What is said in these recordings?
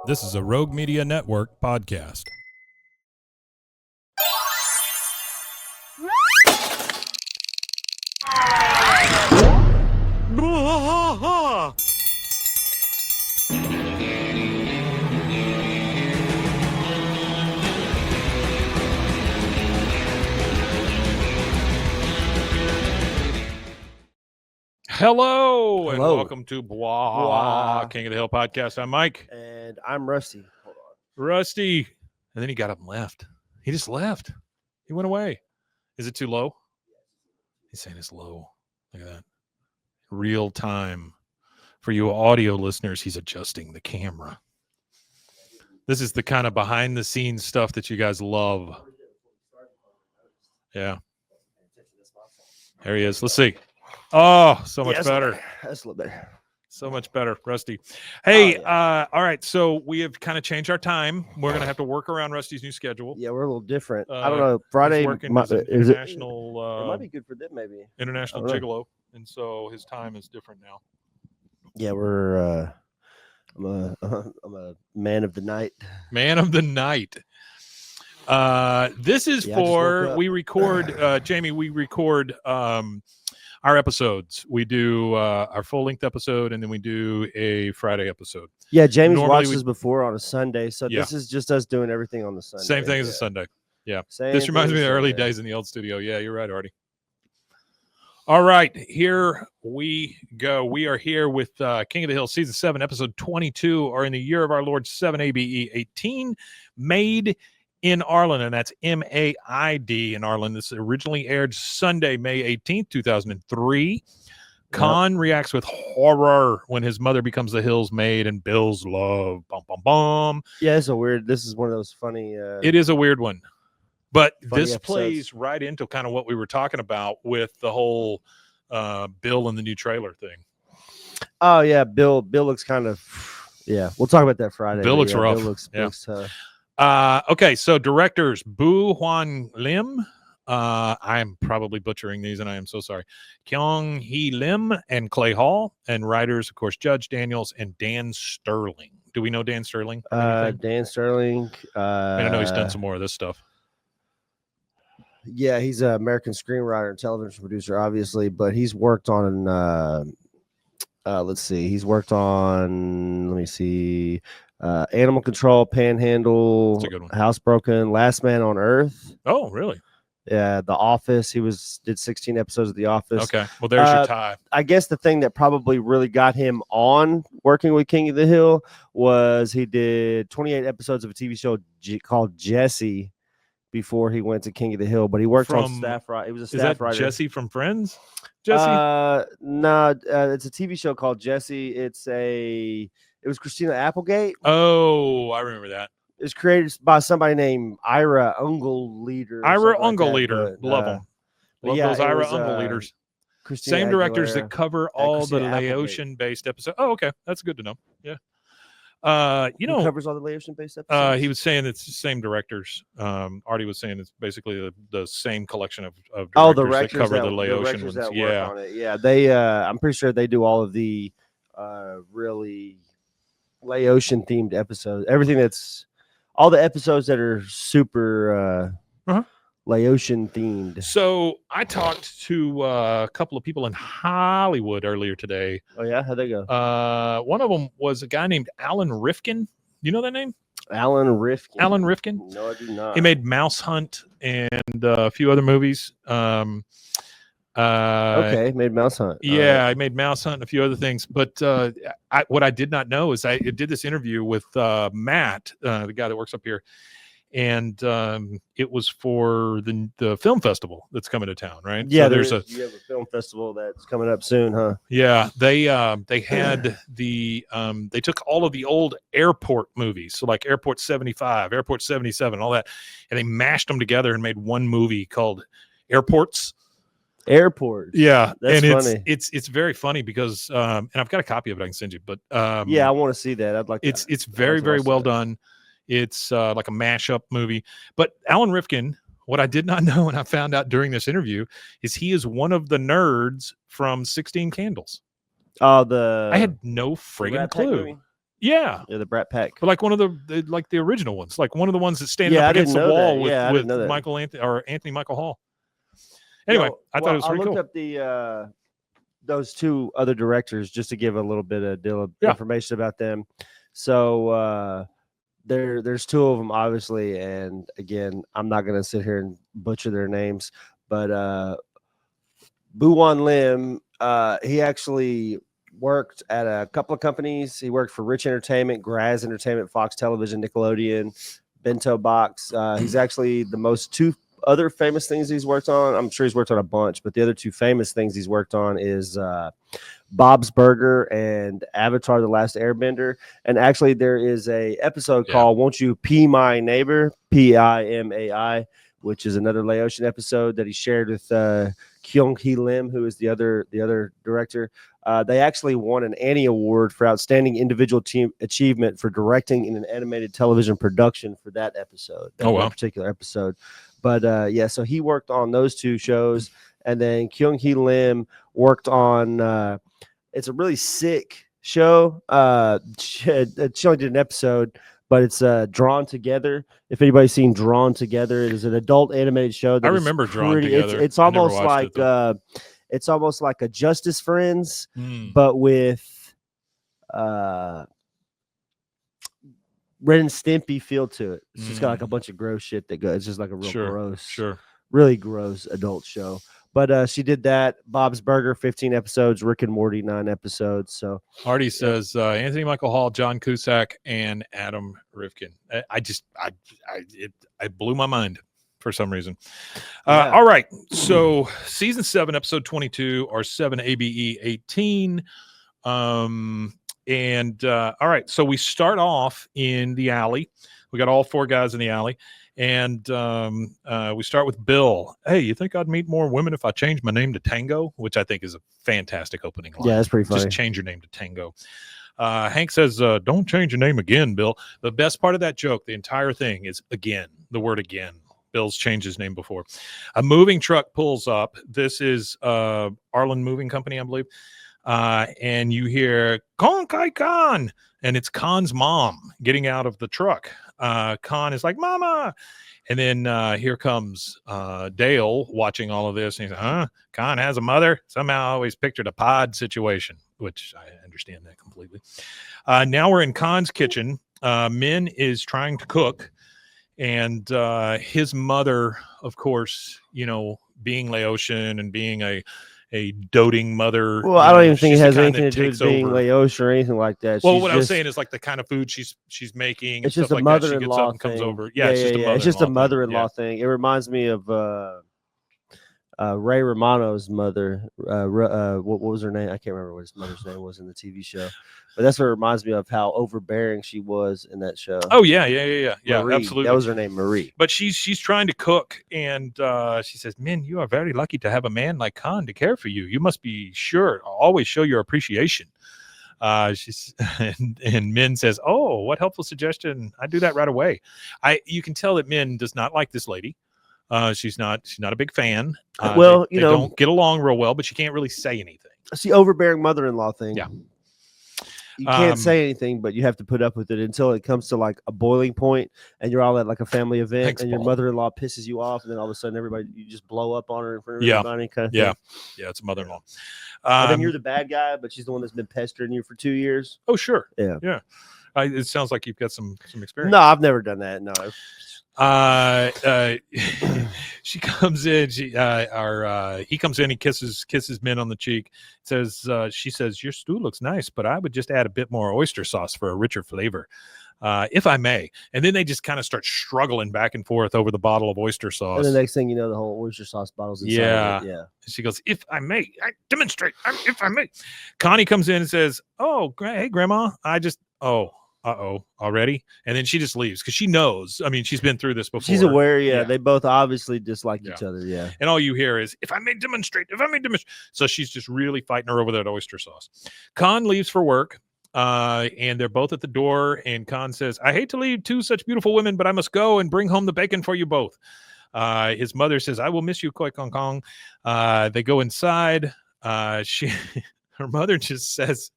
This is a Rogue Media Network podcast. Hello, and welcome to Blah, King of the Hill podcast. I'm Mike. And I'm Rusty. Hold on. Rusty. And then he got up and left. He just left. He went away. Is it too low? He's saying it's low. Look at that. Real time. For you audio listeners, he's adjusting the camera. This is the kind of behind the scenes stuff that you guys love. Yeah. There he is. Let's see. Oh, so much better. That's a little better. So much better, Rusty. Hey, all right. So we have kind of changed our time. We're going to have to work around Rusty's new schedule. Yeah, we're a little different. I don't know. Friday is international. It might be good for them, maybe. International Gigolo, and so his time is different now. Yeah, we're. I'm a man of the night. Man of the night. This is for we record. Jamie, we record. Our episodes. We do our full-length episode, and then we do a Friday episode. Yeah, Jamie's watched this before on a Sunday, so this is just us doing everything on the Sunday. Same thing as a Sunday. Yeah. This reminds me of the early days in the old studio. Yeah, you're right, Artie. All right, here we go. We are here with King of the Hill, Season 7, Episode 22, or in the year of our Lord 7 ABE 18, Maid in Arlen, and that's M-A-I-D in Arlen. This originally aired Sunday, May 18th, 2003. Kahn reacts with horror when his mother becomes the Hill's maid and Bill's love. Bum, bum, bum. Yeah, it's a weird. This is one of those funny. It is a weird one. But this episodes. Plays right into kind of what we were talking about with the whole Bill and the new trailer thing. Oh, yeah. Bill looks kind of. Yeah, we'll talk about that Friday. Bill looks rough. Bill looks okay, so directors Hwan Lim. I'm probably butchering these, and I am so sorry. Kyoung Lim and Klay Hall, and writers, of course, Judge Daniels and Dan Sterling. Do we know Dan Sterling? Dan Sterling. I know he's done some more of this stuff. Yeah, he's an American screenwriter and television producer, obviously, but he's worked on. Let's see, he's worked on. Let me see. Animal Control, Panhandle, Housebroken, Last Man on Earth. Oh, really? Yeah, The Office. He did 16 episodes of The Office. Okay, well, there's your tie. I guess the thing that probably really got him on working with King of the Hill was he did 28 episodes of a TV show called Jesse before he went to King of the Hill. But he worked on staff. Right, he was a staff writer. Jesse from Friends? Jesse? No, it's a TV show called Jesse. It was Christina Applegate. Oh, I remember that. It was created by somebody named Ira Ungleder. Love them. Love those Ira Ungleder. Same directors that cover all the Laotian-based episodes. Oh, okay. That's good to know. Yeah. Who covers all the Laotian-based episodes? He was saying it's the same directors. Artie was saying it's basically the same collection of directors that cover the Laotian ones. Yeah. On it. Yeah. They I'm pretty sure they do all of the really Laotian themed episodes. Everything that's all the episodes that are super Laotian themed. So I talked to a couple of people in Hollywood earlier today. Oh yeah, how'd they go? One of them was a guy named Alan Rifkin. You know that name? Alan Rifkin. Alan Rifkin? No, I do not. He made Mouse Hunt and a few other movies. Okay, made Mouse Hunt. Yeah, I made Mouse Hunt and a few other things. But what I did not know is I did this interview with Matt, the guy that works up here, and it was for the film festival that's coming to town, right? Yeah, you have a film festival that's coming up soon, huh? Yeah, they had they took all of the old airport movies, so like Airport 75, Airport 77, all that, and they mashed them together and made one movie called Airports. Yeah, that's funny. It's very funny because and I've got a copy of it I can send you, but yeah, I want to see that. I'd like it's very well done. It's like a mashup movie. But Alan Rifkin, what I did not know and I found out during this interview is he is one of the nerds from 16 Candles. I had no friggin' clue. Yeah, the Brat Pack. But like one of the original ones, like one of the ones that's standing up against the wall with Michael Anthony Michael Hall. Anyway, I thought it was pretty cool. I looked up those two other directors just to give a little bit of information about them. So there's two of them, obviously, and again, I'm not going to sit here and butcher their names, but Hwan Lim, he actually worked at a couple of companies. He worked for Rich Entertainment, Graz Entertainment, Fox Television, Nickelodeon, Bento Box. He's actually the most two other famous things he's worked on. I'm sure he's worked on a bunch, but the other two famous things he's worked on is Bob's Burger and Avatar: The Last Airbender. And actually, there is a episode called "Won't You Pee My Neighbor?" Pimai, which is another Laotian episode that he shared with Kyoung Lim, who is the other director. They actually won an Annie Award for Outstanding Individual Team Achievement for directing in an animated television production for that episode. That particular episode. But so he worked on those two shows, and then Kyoung Lim worked on. It's a really sick show. She only did an episode, but it's Drawn Together. If anybody's seen Drawn Together, it is an adult animated show. I remember Drawn Together. It's almost like it's almost like a Justice Friends, but with Ren and Stimpy feel to it. It's just got like a bunch of gross shit that goes. It's just like a real gross, really gross adult show. But she did that. Bob's Burger, 15 episodes. Rick and Morty, 9 episodes. So Artie says Anthony Michael Hall, John Cusack, and Adam Rifkin. It blew my mind for some reason. All right. So season 7, episode 22, or 7 ABE 18. All right, so we start off in the alley. We got all 4 guys in the alley, and we start with Bill. Hey, you think I'd meet more women if I changed my name to Tango? Which I think is a fantastic opening line. Yeah, that's pretty funny. Just change your name to Tango. Hank says, don't change your name again, Bill. The best part of that joke, the entire thing, is again, the word again. Bill's changed his name before. A moving truck pulls up. This is Arlen Moving Company, I believe. And you hear Kahn, and it's Kahn's mom getting out of the truck. Kahn is like, Mama. And then here comes Dale watching all of this. And he's like, Kahn has a mother? Somehow I always pictured a pod situation, which I understand that completely. Now we're in Kahn's kitchen. Min is trying to cook. And his mother, of course, being Laotian and being a doting mother. Well, I don't even think it has anything to do with being Laotian or anything like that. Well, what I was saying is like the kind of food she's making. It's just a mother-in-law thing. Comes over. It's just a mother-in-law thing. It reminds me of Ray Romano's mother. What was her name? I can't remember what his mother's name was in the TV show. But that's what it reminds me of, how overbearing she was in that show. Oh yeah, Marie, absolutely. That was her name, Marie. But she's trying to cook, and she says, "Min, you are very lucky to have a man like Kahn to care for you. You must be sure always show your appreciation." And Min says, "Oh, what helpful suggestion! I do that right away." You can tell that Min does not like this lady. She's not a big fan. They don't get along real well, but she can't really say anything. It's the overbearing mother-in-law thing. Yeah. You can't say anything, but you have to put up with it until it comes to like a boiling point, and you're all at like a family event. Thanks, and your Paul. mother-in-law pisses you off, and then all of a sudden you just blow up on her in front of everybody. Kind of thing. Yeah, it's a mother-in-law. And then you're the bad guy, but she's the one that's been pestering you for 2 years. Oh, sure. Yeah. It sounds like you've got some experience. No, I've never done that. No. She comes in. He comes in. He kisses Min on the cheek. She says, "Your stew looks nice, but I would just add a bit more oyster sauce for a richer flavor, if I may." And then they just kind of start struggling back and forth over the bottle of oyster sauce. And the next thing you know, the whole oyster sauce bottle's inside. Yeah. She goes, "If I may, I demonstrate. If I may." Connie comes in and says, "Oh, hey, Grandma, already?" And then she just leaves because she knows. I mean, she's been through this before. She's aware. Yeah. They both obviously dislike each other. Yeah. And all you hear is, "If I may demonstrate, if I may demonstrate." So she's just really fighting her over that oyster sauce. Kahn leaves for work, and they're both at the door. And Kahn says, "I hate to leave 2 such beautiful women, but I must go and bring home the bacon for you both." His mother says, "I will miss you, Koi Kong Kong." They go inside. Her mother just says,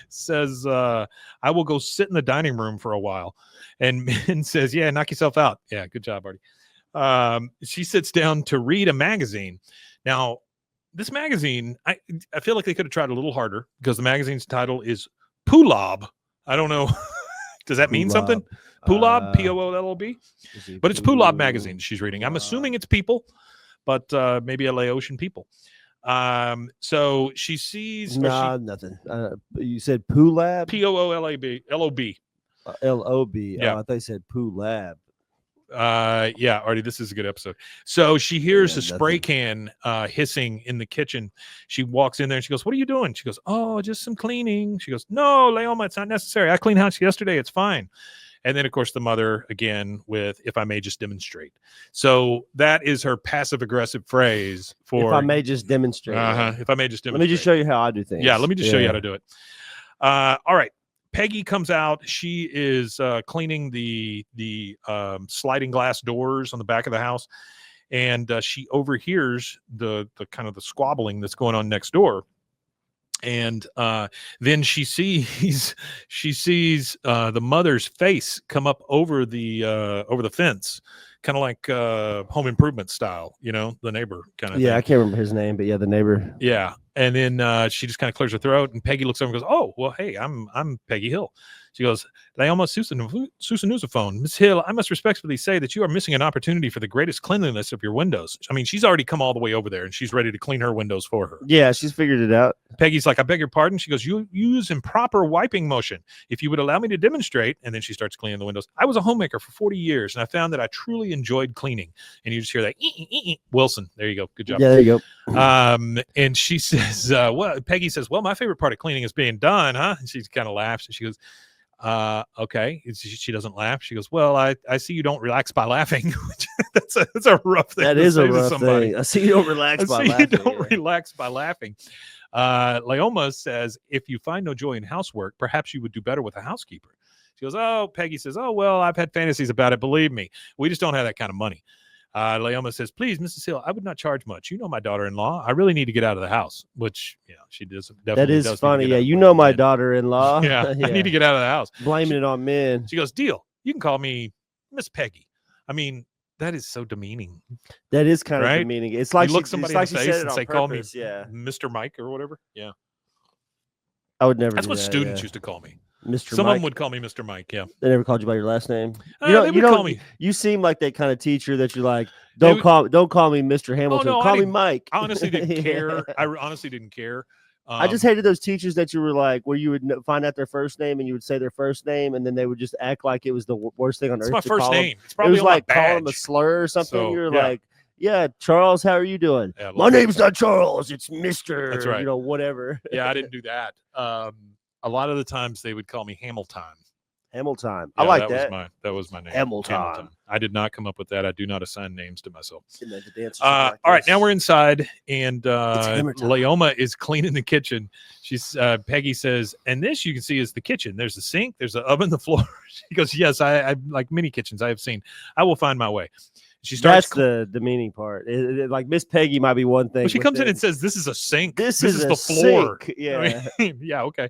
says, I will go sit in the dining room for a while. And Min says, yeah, knock yourself out. Yeah, good job, Artie. She sits down to read a magazine. Now, this magazine, I feel like they could have tried a little harder because the magazine's title is Pulab. I don't know. Does that mean something? Pulab, P-O-O-L-O-B? But it's Pulab magazine she's reading. I'm assuming it's people, but maybe LA Ocean people. So she sees nothing. You said Pulab? P-O-O-L-A-B L-O-B. L-O-B. Yeah. I thought you said Pulab. Yeah, Artie, this is a good episode. So she hears a spray can hissing in the kitchen. She walks in there and she goes, what are you doing? She goes, oh, just some cleaning. She goes, no, Leoma, it's not necessary. I cleaned house yesterday. It's fine. And then, of course, the mother again with, if I may just demonstrate. So that is her passive aggressive phrase for, if I may just demonstrate. If I may just demonstrate. Let me just show you how I do things. Yeah, let me just show you how to do it. All right. Peggy comes out. She is cleaning the sliding glass doors on the back of the house, and she overhears the kind of the squabbling that's going on next door. And then she sees the mother's face come up over the fence, kind of like Home Improvement style, the neighbor kind of. Yeah, thing. I can't remember his name, but yeah, the neighbor. Yeah, and then she just kind of clears her throat, and Peggy looks over and goes, "Oh, well, hey, I'm Peggy Hill." She goes, Leoma Susanusaphone. Miss Hill, I must respectfully say that you are missing an opportunity for the greatest cleanliness of your windows. I mean, she's already come all the way over there, and she's ready to clean her windows for her. Yeah, she's figured it out. Peggy's like, I beg your pardon. She goes, you use improper wiping motion. If you would allow me to demonstrate, and then she starts cleaning the windows. I was a homemaker for 40 years, and I found that I truly enjoyed cleaning. And you just hear that, Wilson. There you go. Good job. Yeah, there you go. And she says, Peggy says, well, my favorite part of cleaning is being done, huh? And she kind of laughs, and she goes, okay. She doesn't laugh. She goes, well, I see you don't relax by laughing. that's a rough thing. That is a rough thing. I see you don't relax by laughing. You don't relax by laughing. Leoma says, if you find no joy in housework, perhaps you would do better with a housekeeper. She goes, oh, Peggy says, oh, well, I've had fantasies about it. Believe me, we just don't have that kind of money. Leoma says, please, Mrs. Hill, I would not charge much. You know my daughter-in-law. I really need to get out of the house, which, she does. That is funny. Yeah, you know my daughter-in-law. Yeah, I need to get out of the house. Blaming it on men. She goes, deal. You can call me Miss Peggy. I mean, that is so demeaning. That is kind of demeaning. It's like you look somebody in the face and say, call me Mr. Mike or whatever. Yeah. I would never. That's what students used to call me. Mr. Some Mike. of them would call me Mr. Mike. Yeah. They never called you by your last name. They would call me. You seem like that kind of teacher that you're like, don't call me Mr. Hamilton. Oh, no, call me Mike. I honestly didn't care. I honestly didn't care. I just hated those teachers that you were like, where you would find out their first name and you would say their first name, and then they would just act like it was the worst thing on earth. It's my first name. It's probably it was like calling them a slur or something. So, you're like, yeah, Charles, how are you doing? Yeah, my name's not Charles, it's Mr. That's right. Whatever. Yeah, I didn't do that. A lot of the times they would call me Hamilton. Hamilton. Yeah, I like that. That was my name. Hamilton. I did not come up with that. I do not assign names to myself. All right, now we're inside, and Leoma is cleaning the kitchen. She's Peggy says, and this you can see is the kitchen. There's a sink, there's an oven, the floor. She goes, yes, I like many kitchens I have seen. I will find my way. She starts. That's the demeaning part. Like Miss Peggy might be one thing. Well, she comes in and says, "This is a sink. This is the floor." Sink. Yeah, I mean, yeah, okay.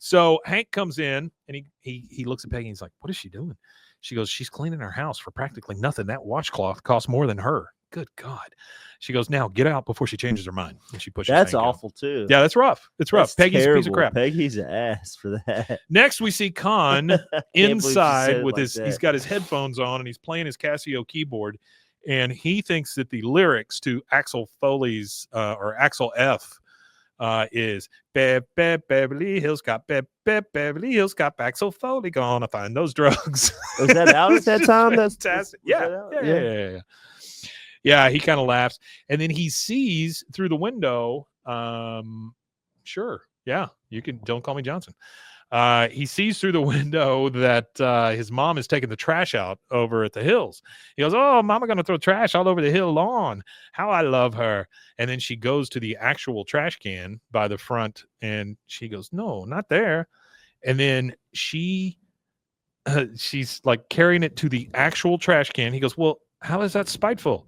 So Hank comes in and he looks at Peggy and he's like, what is she doing? She goes, she's cleaning her house for practically nothing. That washcloth costs more than her. Good God. She goes, now get out before she changes her mind. And she pushes That's Hank awful out. too. Yeah, that's rough. It's rough. Peggy's a piece of crap. Peggy's an ass for that. Next, we see Kahn inside with his he's got his headphones on and he's playing his Casio keyboard. And he thinks that the lyrics to Axel Foley's or Axel F is Beverly Hills Cop, Beverly Hills Cop, Axel Foley gonna find those drugs. Was that out at that time? That's fantastic. Yeah. He kind of laughs, and then he sees through the window. Sure, yeah, you can. Don't call me Johnson. He sees through the window that his mom is taking the trash out over at the hills. He goes, oh, mama going to throw trash all over the hill lawn. How I love her. And then she goes to the actual trash can by the front and she goes, no, not there. And then she's like carrying it to the actual trash can. He goes, well, how is that spiteful?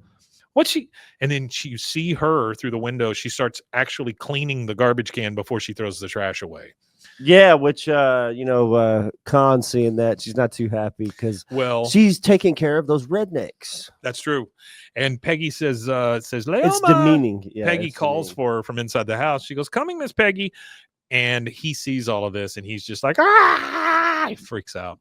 And then you see her through the window. She starts actually cleaning the garbage can before she throws the trash away. Yeah, which Kahn seeing that, she's not too happy because she's taking care of those rednecks. That's true. And Peggy says Leoma. It's demeaning. Yeah, Peggy calls for her from inside the house. She goes, "Coming, Miss Peggy." And he sees all of this and he's just like, ah, he freaks out.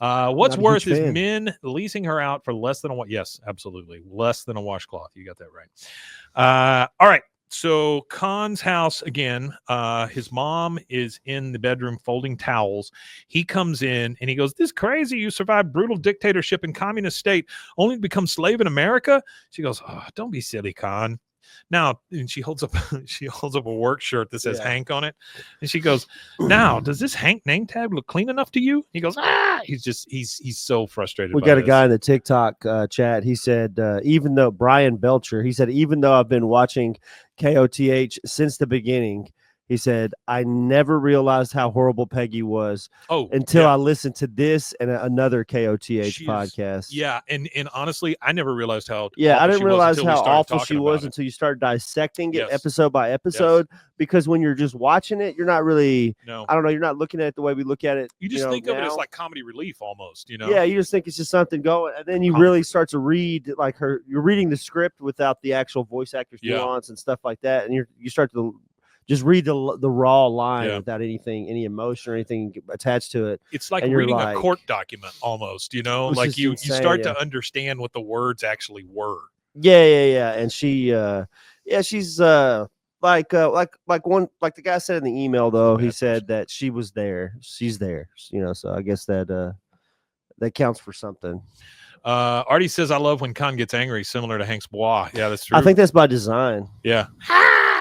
What's worth is men leasing her out for less than yes, absolutely. Less than a washcloth. You got that right. All right. So Kahn's house again, his mom is in the bedroom folding towels. He comes in and he goes, "This crazy, you survived brutal dictatorship in communist state only to become slave in America?" She goes, "Oh, don't be silly, Kahn." Now, and she holds up a work shirt that says Hank on it. And she goes, "Now, does this Hank name tag look clean enough to you?" He goes, "Ah." He's so frustrated. We got a guy in the TikTok chat. He said, even though Brian Belcher, he said, even though I've been watching KOTH since the beginning, he said, I never realized how horrible Peggy was until I listened to this and another KOTH podcast. Yeah, and honestly, I never realized how I didn't realize how awful she was until you start dissecting it episode by episode. Because when you're just watching it, you're not really, I don't know, you're not looking at it the way we look at it. You just think of it as like comedy relief almost, Yeah, you just think it's just something going, and then you really start to read like you're reading the script without the actual voice actor's nuance and stuff like that, and you start to just read the raw line without any emotion or anything attached to it. It's like reading a court document almost, like you start to understand what the words actually were. Yeah. And she's like the guy said in the email though, he said that she was there. She's there, so I guess that counts for something. Artie says, "I love when Kahn gets angry, similar to Hank's bois." Yeah, that's true. I think that's by design. Yeah.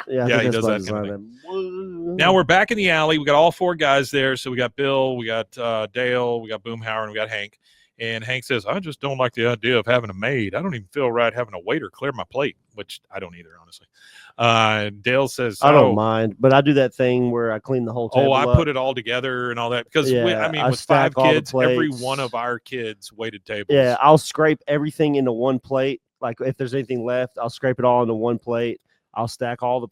Yeah, he does that kind of thing. Now we're back in the alley. We got all four guys there. So we got Bill, we got Dale, we got Boomhauer, and we got Hank. And Hank says, "I just don't like the idea of having a maid. I don't even feel right having a waiter clear my plate," which I don't either, honestly. Dale says, "I don't mind, but I do that thing where I clean the whole table I put it all together and all that because with 5 kids, every one of our kids waited tables. Yeah, I'll scrape everything into one plate. Like if there's anything left, I'll scrape it all into one plate. I'll stack all the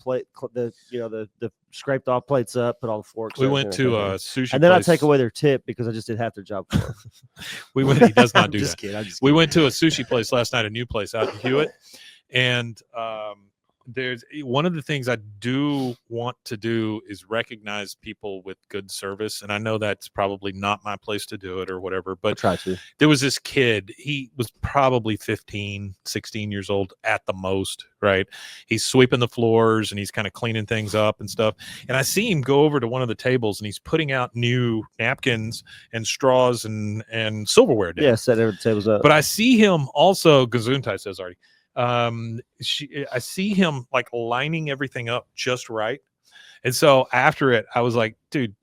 scraped off plates up, put all the forks. We went to a sushi and then place. I take away their tip because I just did half their job. He does not do that. We went to a sushi place last night, a new place out in Hewitt, and there's one of the things I do want to do is recognize people with good service. And I know that's probably not my place to do it or whatever, but try to. There was this kid, he was probably 15, 16 years old at the most, right? He's sweeping the floors and he's kind of cleaning things up and stuff. And I see him go over to one of the tables and he's putting out new napkins and straws and silverware. Yeah, set every tables up. But I see him also, Gesundheit says already. I see him like lining everything up just right. And so after it, I was like, dude,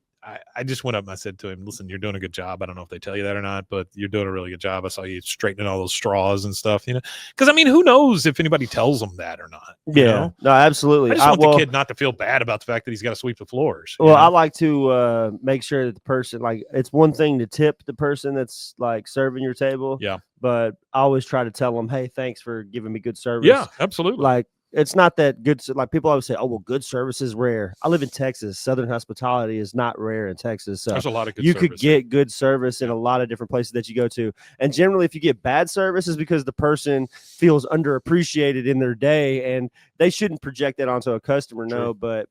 I just went up and I said to him, "Listen, you're doing a good job. I don't know if they tell you that or not, but you're doing a really good job. I saw you straightening all those straws and stuff, because I mean, who knows if anybody tells them that or not? No, absolutely. I just want the kid not to feel bad about the fact that he's got to sweep the floors. Well, I like to make sure that the person, like, it's one thing to tip the person that's like serving your table. Yeah. But I always try to tell them, "Hey, thanks for giving me good service." Yeah, absolutely. Like, it's not that good. Like people always say, "Oh, well, good service is rare." I live in Texas. Southern hospitality is not rare in Texas. So there's a lot of good you service. Could get good service in a lot of different places that you go to. And generally, if you get bad service, is because the person feels underappreciated in their day, and they shouldn't project that onto a customer. True. No, but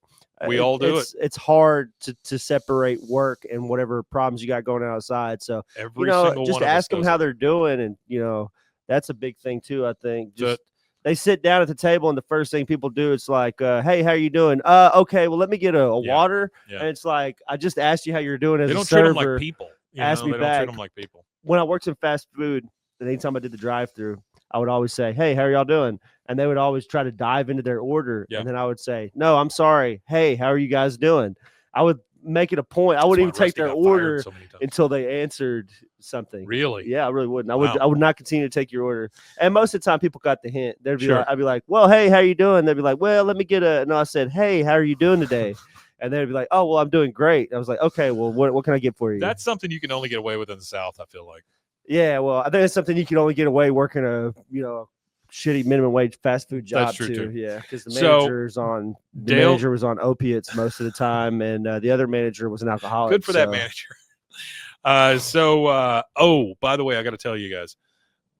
we all do it. It's hard to separate work and whatever problems you got going on outside. So just ask them how they're doing, and that's a big thing too. I think they sit down at the table and the first thing people do, it's like, "Hey, how are you doing?" Okay, well, let me get a water. Yeah. And it's like, I just asked you how you're doing as they don't a server. treat them like people. Ask me they back. Don't treat them like people. When I worked in fast food, and anytime I did the drive-through, I would always say, "Hey, how are y'all doing?" And they would always try to dive into their order. Yeah. And then I would say, "No, I'm sorry. Hey, how are you guys doing?" I would make it a point. I wouldn't even take their order until they answered something. Really? Yeah, I really wouldn't. I would not continue to take your order. And most of the time, people got the hint. They'd be I'd be like, "Well, hey, how you doing?" They'd be like, "Well, let me get a." No, I said, "Hey, how are you doing today?" And they'd be like, "Oh, well, I'm doing great." I was like, "Okay, well, what can I get for you?" That's something you can only get away with in the South, I feel like. Yeah, well, I think it's something you can only get away working a shitty minimum wage fast food job too. Yeah, because the Dale, manager was on opiates most of the time, and the other manager was an alcoholic. Good for that manager. Oh, by the way, I got to tell you guys,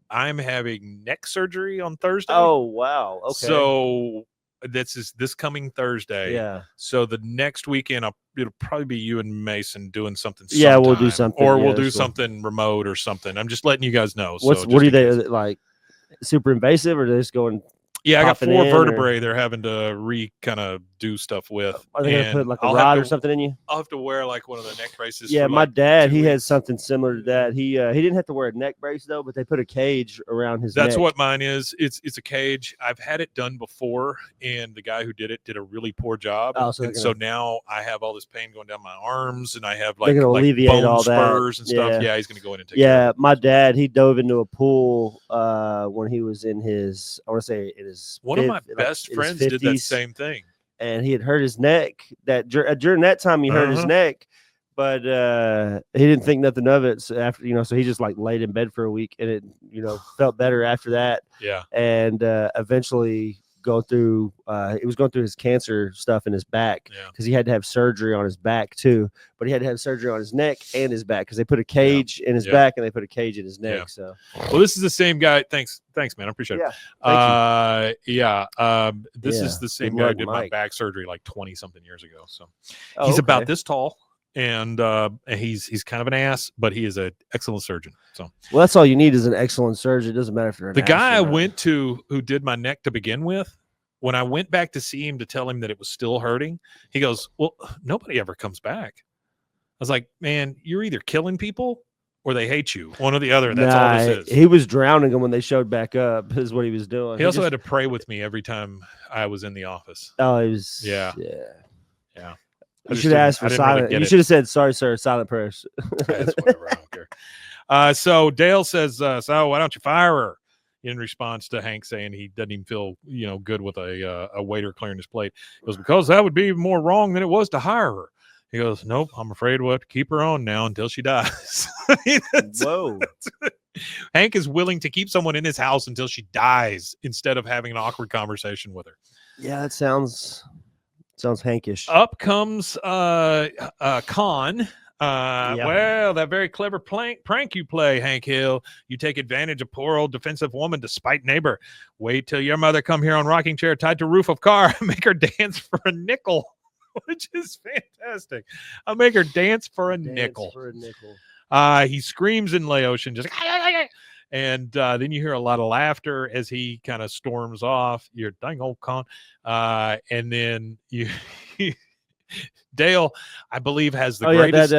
I'm having neck surgery on Thursday. Oh, wow. Okay. So this coming Thursday. Yeah. So the next weekend, it'll probably be you and Mason doing something. Yeah, we'll do something. Or we'll do something remote or something. I'm just letting you guys know. What are they like? Super invasive, or are they just going? Yeah, I got 4 vertebrae they're having to kind of do stuff with. Are they going to put like a rod or something in you? I'll have to wear like one of the neck braces. Yeah, my dad, he had something similar to that. He didn't have to wear a neck brace though, but they put a cage around his neck. That's what mine is. It's a cage. I've had it done before, and the guy who did it did a really poor job. Oh, so now I have all this pain going down my arms, and I have like alleviate bone all spurs that. and stuff. Yeah, he's going to go in and take care of it. My dad, he dove into a pool when he was in his, I want to say it is one of my best friends did that same thing, and he had hurt his neck. That during that time he hurt his neck, but he didn't think nothing of it. So after so he just like laid in bed for a week, and it felt better after that. Yeah, and eventually he was going through his cancer stuff in his back because he had to have surgery on his back too, but he had to have surgery on his neck and his back because they put a cage in his back and they put a cage in his neck. So this is the same guy. Thanks man, I appreciate it. This is the same guy who did my back surgery like 20 something years ago. So he's about this tall, and he's kind of an ass, but he is an excellent surgeon. So that's all you need is an excellent surgeon. It doesn't matter if they're the guy I went to who did my neck to begin with. When I went back to see him to tell him that it was still hurting, he goes, "Well, nobody ever comes back." I was like, "Man, you're either killing people or they hate you. One or the other. That's all this is." He was drowning them when they showed back up. Is what he was doing. He also had to pray with me every time I was in the office. Oh, he was. Yeah. You should have asked for silent. You should have said, "Sorry, sir," silent prayers. That's whatever. I don't care. So Dale says, "So why don't you fire her?" In response to Hank saying he doesn't even feel good with a waiter clearing his plate. He goes, "Because that would be more wrong than it was to hire her." He goes, "Nope, I'm afraid we'll have to keep her on now until she dies." Whoa. Hank is willing to keep someone in his house until she dies instead of having an awkward conversation with her. Yeah, that sounds Hankish. Up comes Kahn. Well, that very clever prank you play, Hank Hill. You take advantage of poor old defensive woman to spite neighbor. Wait till your mother come here on rocking chair tied to roof of car. Make her dance for a nickel, which is fantastic. I'll make her dance for a nickel. He screams in Laotian, just and then you hear a lot of laughter as he kind of storms off. You're dang old con. And then you Dale, I believe, has the greatest.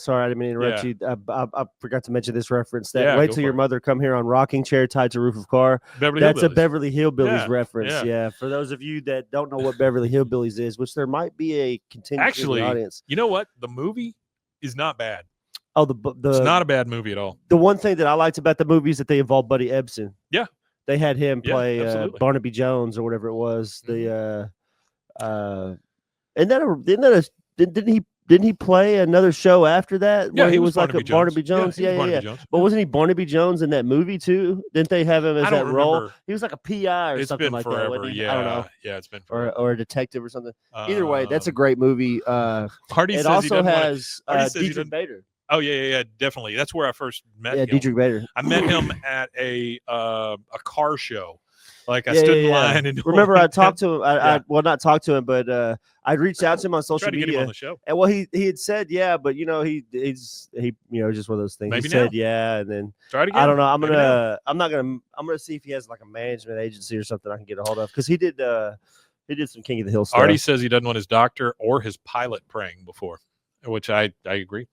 Sorry, I didn't mean to interrupt you. I forgot to mention this reference. Wait till your mother come here on rocking chair tied to roof of car. That's a Beverly Hillbillies reference. Yeah, for those of you that don't know what Beverly Hillbillies is, which there might be a contingent in the audience. You know what? The movie is not bad. Oh, it's not a bad movie at all. The one thing that I liked about the movie is that they involved Buddy Ebsen. Yeah, they had him play Barnaby Jones or whatever it was. Didn't he play another show after that? Yeah, he was like a Barnaby Jones. Yeah. But wasn't he Barnaby Jones in that movie too? Didn't they have him as that role? He was like a PI or something like that. Wasn't he? Yeah, I don't know. Yeah, it's been forever. Or a detective or something. Either way, that's a great movie. Hardy it says also has Dietrich Bader. Oh yeah, definitely. That's where I first met him. Dietrich Bader. I met him at a car show. Like I stood in line and remember I talked to him. I not talked to him, but I reached out to him on social media. To get him on the show. And he had said but he's just one of those things. Maybe he said and then try it again. I don't know. I'm gonna see if he has like a management agency or something I can get a hold of because he did some King of the Hill stuff. Artie says he doesn't want his doctor or his pilot praying before, which I agree.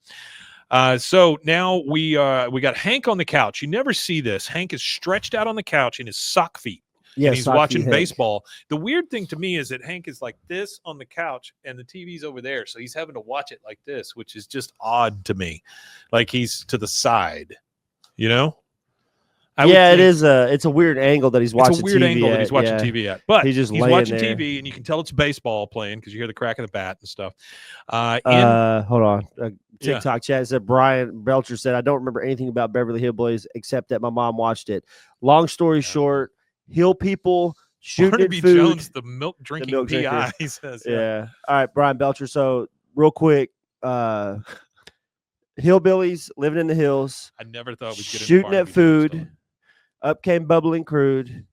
So now we got Hank on the couch. You never see this. Hank is stretched out on the couch in his sock feet. Yeah, and he's watching baseball. The weird thing to me is that Hank is like this on the couch and the TV's over there. So he's having to watch it like this, which is just odd to me. Like he's to the side, it is it's a weird angle that he's watching. It's a weird TV angle at, that he's watching TV at. But he's watching there. TV and you can tell it's baseball playing because you hear the crack of the bat and stuff. Hold on. TikTok chat said Brian Belcher said, I don't remember anything about Beverly Hillbillies except that my mom watched it. Long story short, Hill people shooting Barnaby at food. Jones, the milk drinking PI, he says. Yeah. All right, Brian Belcher. So real quick, hillbillies living in the hills. I never thought we'd get into shooting Barnaby at food. Jones, Up came Bubbling Crude.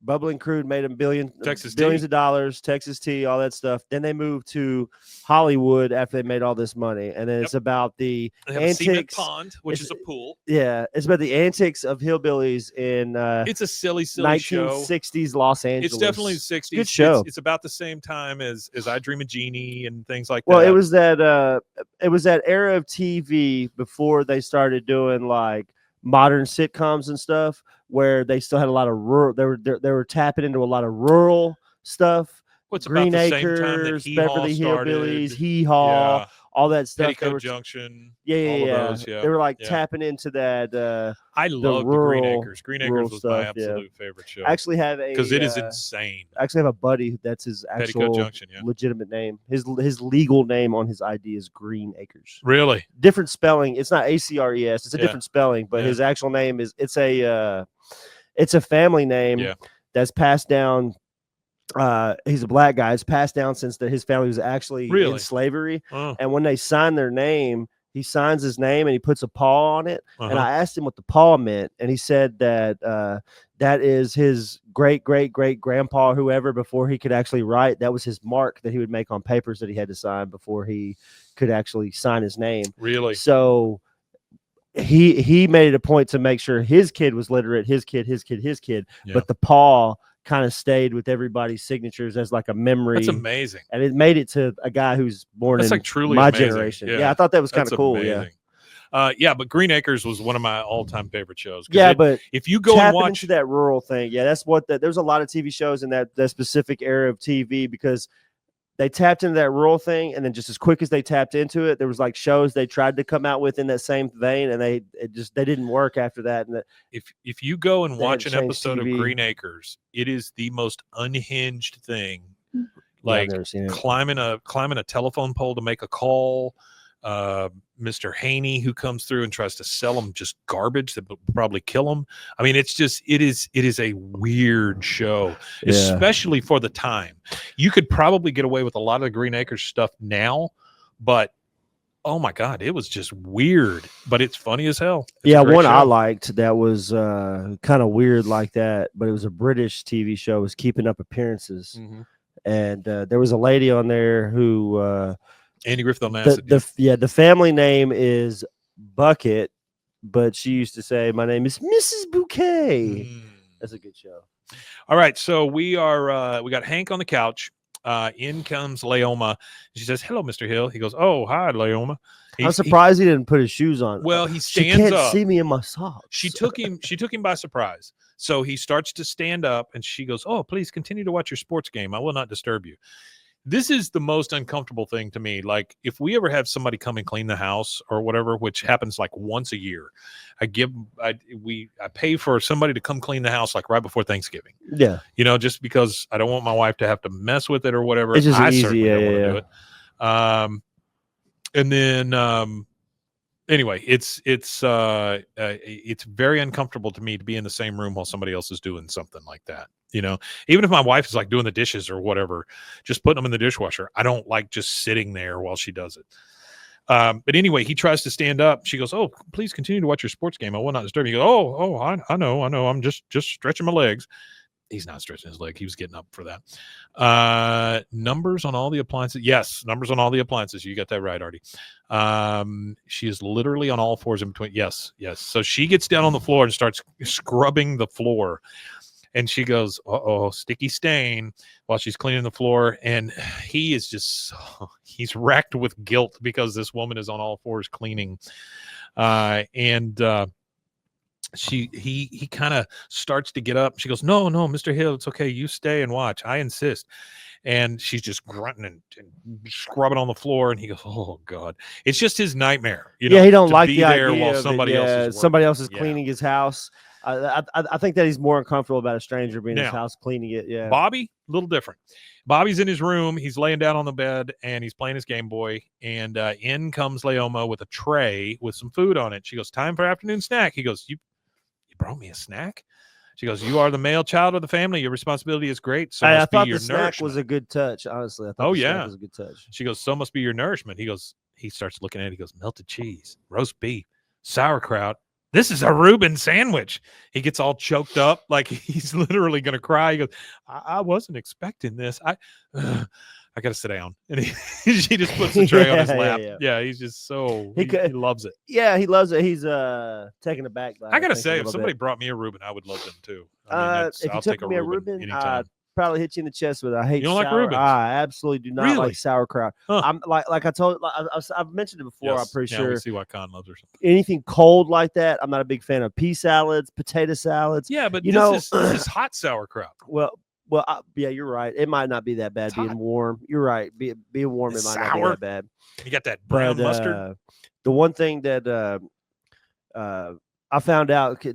Bubbling Crude made them billions of dollars, Texas tea, all that stuff. Then they moved to Hollywood after they made all this money. And then it's about the antics. A pond, which is a pool. Yeah, it's about the antics of hillbillies in it's a silly 1960s show. Los Angeles. It's definitely the 60s. Good show. It's about the same time as I Dream of Jeannie and things like that. Well, it was that era of TV before they started doing like modern sitcoms and stuff, where they still had a lot of rural. They were tapping into a lot of rural stuff. What's Green about the Acres, same time that Beverly Hillbillies, Hee Haw, all that stuff. Petticoat Junction. Those, They were like tapping into that. I love the Green Acres. Green Acres was my absolute favorite show. I actually have because it is insane. I actually have a buddy that's his actual legitimate name. His legal name on his ID is Green Acres. Really? Different spelling. It's not ACRES. It's a different spelling, but his actual name is. It's a family name that's passed down. He's a black guy. It's passed down since his family was actually in slavery. And when they sign their name, he signs his name and he puts a paw on it. And I asked him what the paw meant, and he said that that is his great grandpa, whoever, before he could actually write. That was his mark that he would make on papers that he had to sign before he could actually sign his name. Really? So he made it a point to make sure his kid was literate, his kid, but the paw kind of stayed with everybody's signatures as like a memory. That's amazing. And it made it to a guy who's born in like truly my generation. Yeah, I thought that was kind of cool. Amazing. But Green Acres was one of my all-time favorite shows. But if you go and watch into that rural thing, that's what there's a lot of TV shows in that specific era of TV, because they tapped into that rural thing, and then just as quick as they tapped into it, there was like shows they tried to come out with in that same vein, and they didn't work after that. And if you go and watch an episode of Green Acres, it is the most unhinged thing. Like climbing a telephone pole to make a call. Mr. Haney, who comes through and tries to sell them just garbage that will probably kill them. I mean, it is a weird show, especially for the time. You could probably get away with a lot of the Green Acres stuff now, but oh my God, it was just weird, but it's funny as hell. One show I liked that was kind of weird like that, but it was a British TV show. It was Keeping Up Appearances. And there was a lady on there who Andy Griffith Onassis. The family name is Bucket, but she used to say, "My name is Mrs. Bouquet." That's a good show. All right, so we got Hank on the couch. In comes Leoma. She says, "Hello, Mr. Hill." He goes, "Oh, hi, Leoma." I'm surprised he didn't put his shoes on. Well, he stands up. She can't up. see me in my socks. She took him by surprise. So he starts to stand up, and she goes, "Oh, please continue to watch your sports game. I will not disturb you." This is the most uncomfortable thing to me. Like, if we ever have somebody come and clean the house or whatever, which happens like once a year, I pay for somebody to come clean the house like right before Thanksgiving. Yeah. Just because I don't want my wife to have to mess with it or whatever. It's just I easy. certainly don't want to do it. And then anyway, it's very uncomfortable to me to be in the same room while somebody else is doing something like that. Even if my wife is like doing the dishes or whatever, just putting them in the dishwasher, I don't like just sitting there while she does it. But anyway, he tries to stand up. She goes, "Oh, please continue to watch your sports game. I will not disturb you." He goes, "Oh, I know. I'm just stretching my legs." He's not stretching his leg. He was getting up for that. Numbers on all the appliances. Yes, numbers on all the appliances. You got that right, Artie. She is literally on all fours in between. Yes. So she gets down on the floor and starts scrubbing the floor. And she goes, "Uh-oh, sticky stain," while she's cleaning the floor. And he is he's racked with guilt because this woman is on all fours cleaning. He kind of starts to get up. She goes, no, Mr. Hill, it's okay. You stay and watch. I insist. And she's just grunting and scrubbing on the floor. And he goes, "Oh God." It's just his nightmare. He don't like the idea while somebody else is cleaning his house. I think that he's more uncomfortable about a stranger being in his house cleaning it. Yeah. Bobby, a little different. Bobby's in his room. He's laying down on the bed and he's playing his Game Boy. And in comes Leoma with a tray with some food on it. She goes, "Time for afternoon snack." He goes, You brought me a snack? She goes, "You are the male child of the family. Your responsibility is great. So I must thought be your the snack nourishment." was a good touch. Honestly, I thought Oh, the snack yeah. was a good touch. She goes, "So must be your nourishment." He starts looking at it. He goes, "Melted cheese, roast beef, sauerkraut. This is a Reuben sandwich." He gets all choked up like he's literally going to cry. He goes, I wasn't expecting this. I got to sit down. And she just puts the tray on his lap. Yeah, he's just he loves it. Yeah, he loves it. He's taken aback by it. I got to say, if somebody brought me a Reuben, I would love them too. I mean, if I'll you take took me a Reuben, I'd probably hit you in the chest with it. I hate You don't like sour. Reubens? I absolutely do not like sauerkraut. Huh. I'm like I told, I've mentioned it before. Yes. I'm pretty Yeah, sure. we see why Kahn loves her. Anything cold like that, I'm not a big fan of. Pea salads, potato salads. Yeah, but this is hot sauerkraut. Well, yeah, you're right. It might not be that bad being warm. You're right. Being warm, it might not be that bad. You got that brown mustard. The one thing that I found out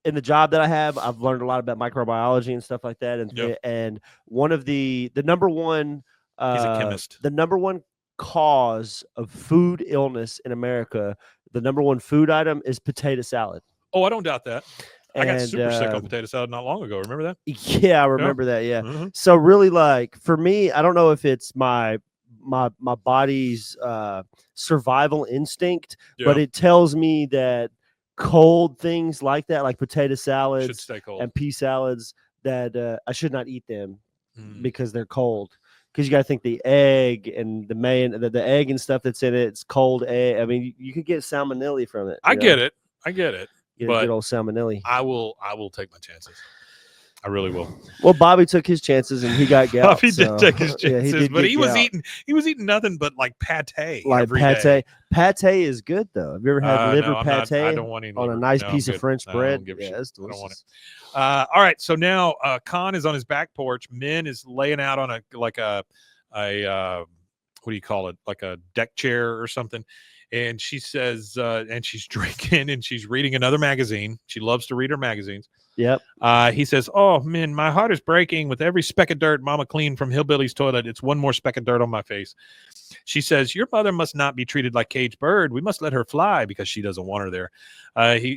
in the job that I have, I've learned a lot about microbiology and stuff like that. And one of the number one, he's a chemist. The number one cause of food illness in America, the number one food item is potato salad. Oh, I don't doubt that. I got super sick on potato salad not long ago. Remember that? Yeah, I remember that. Yeah. Mm-hmm. So really, like for me, I don't know if it's my body's survival instinct, but it tells me that cold things like that, like potato salads should stay cold. And pea salads, that I should not eat them because they're cold. Because you got to think the egg and the egg and stuff that's in it, it's cold egg. I mean, you could get salmonella from it. I get it. Get a good old salmonella. I will take my chances. I really will. Well, Bobby took his chances and he got gout. Bobby did take his chances, but he was eating nothing but like pate. Like pate. Pate is good though. Have you ever had liver pate? I don't want any liver. On a nice piece of French bread. Yeah, that's delicious. I don't want it. All right, so now Kahn is on his back porch. Min is laying out on a what do you call it? Like a deck chair or something. And she says, and she's drinking and she's reading another magazine. She loves to read her magazines. Yep. He says, "Oh, man, my heart is breaking with every speck of dirt Mama cleaned from Hillbilly's toilet. It's one more speck of dirt on my face." She says, "Your mother must not be treated like caged bird. We must let her fly," because she doesn't want her there.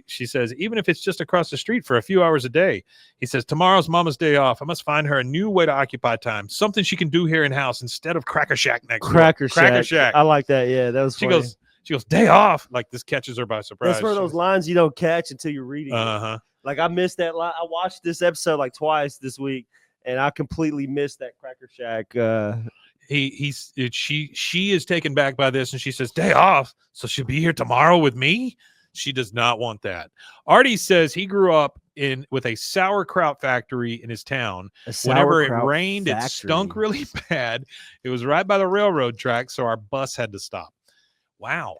She says, "Even if it's just across the street for a few hours a day." He says, "Tomorrow's Mama's day off. I must find her a new way to occupy time. Something she can do here in house instead of Cracker Shack next door." Cracker Shack. I like that. Yeah, that was funny. She goes, "Day off." Like this catches her by surprise. That's one of those lines you don't catch until you're reading. Uh-huh. Like I missed that line. I watched this episode like twice this week, and I completely missed that Cracker Shack. She is taken back by this, and she says, "Day off, so she'll be here tomorrow with me." She does not want that. Artie says he grew up with a sauerkraut factory in his town. Whenever it rained, it stunk really bad. It was right by the railroad track, so our bus had to stop. Wow,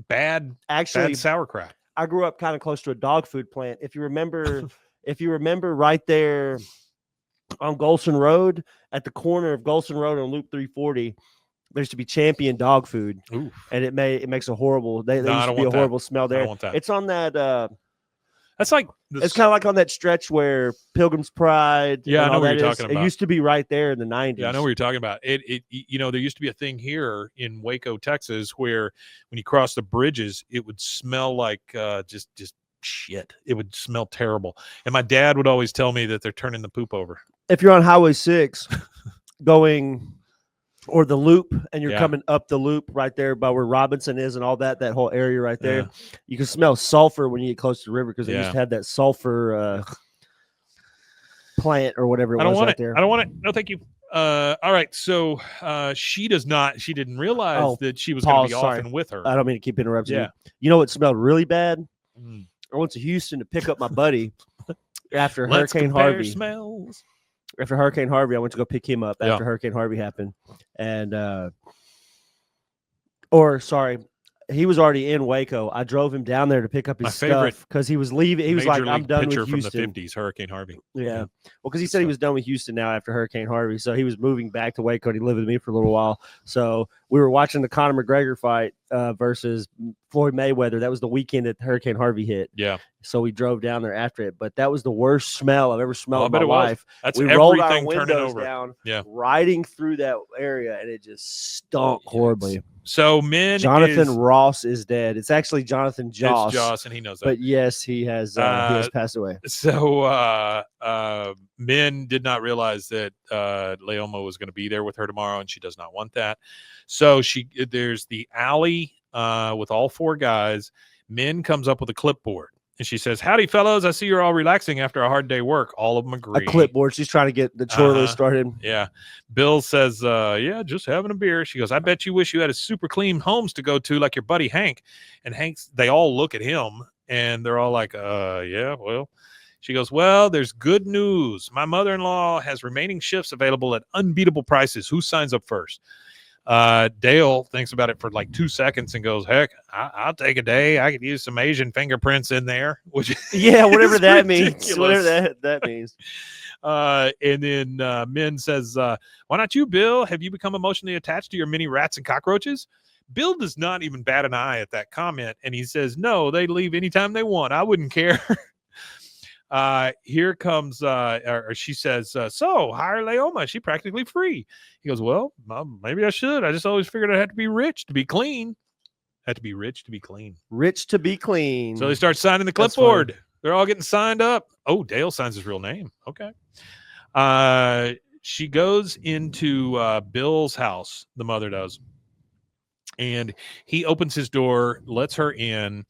bad sauerkraut. I grew up kind of close to a dog food plant. If you remember, right there on Golson Road, at the corner of Golson Road on Loop 340, there used to be Champion Dog Food. Ooh. And it makes a horrible. There used to be a horrible smell there. I don't want that. It's on that. That's like it's kind of like on that stretch where Pilgrim's Pride. Yeah, I know what you're talking about. It used to be right there in the 90s. Yeah, I know what you're talking about. There used to be a thing here in Waco, Texas, where when you cross the bridges, it would smell like just shit. It would smell terrible. And my dad would always tell me that they're turning the poop over. If you're on Highway 6 going or the loop and you're coming up the loop right there by where Robinson is and all that whole area right there, you can smell sulfur when you get close to the river because they used to have that sulfur plant or whatever it was right there. I don't want it. No, thank you. All right. So she didn't realize that she was going to be off and with her. I don't mean to keep interrupting you. You know what smelled really bad? I went to Houston to pick up my buddy after Hurricane Harvey. Smells. After Hurricane Harvey, I went to go pick him up after Hurricane Harvey happened. And, he was already in Waco. I drove him down there to pick up his stuff because he was leaving. He was like, "I'm done with Houston." From the 50s, Hurricane Harvey. Yeah. Well, because he said he was done with Houston now after Hurricane Harvey. So he was moving back to Waco and he lived with me for a little while. So we were watching the Conor McGregor fight versus Floyd Mayweather. That was the weekend that Hurricane Harvey hit. Yeah. So we drove down there after it. But that was the worst smell I've ever smelled in my life. We rolled our windows down, riding through that area, and it just stunk horribly. So Min Jonathan is, Ross is dead. It's actually Jonathan Joss. It's Joss, and he knows that. But yes, he has passed away. So Min did not realize that Leoma was going to be there with her tomorrow, and she does not want that. So there's the alley with all 4 guys. Min comes up with a clipboard. And she says, "Howdy, fellows. I see you're all relaxing after a hard day work." All of them agree. A clipboard. She's trying to get the chore list started. Yeah. Bill says, yeah, just having a beer. She goes, "I bet you wish you had a super clean homes to go to like your buddy Hank." And they all look at him, and they're all like, yeah, well. She goes, "Well, there's good news. My mother-in-law has remaining shifts available at unbeatable prices. Who signs up first?" Dale thinks about it for like 2 seconds and goes, "Heck, I'll take a day. I could use some Asian fingerprints in there," which whatever that ridiculous. means. Whatever that means. And then Min says, "Why not you, Bill? Have you become emotionally attached to your mini rats and cockroaches?" Bill does not even bat an eye at that comment, and he says, "No, they leave anytime they want. I wouldn't care." Here comes, or she says, "So hire Leoma. She's practically free." He goes, "Well, maybe I should. I just always figured I had to be rich to be clean. Had to be rich to be clean. Rich to be clean." So they start signing the clipboard. They're all getting signed up. Oh, Dale signs his real name. Okay. She goes into Bill's house. The mother does. And he opens his door, lets her in.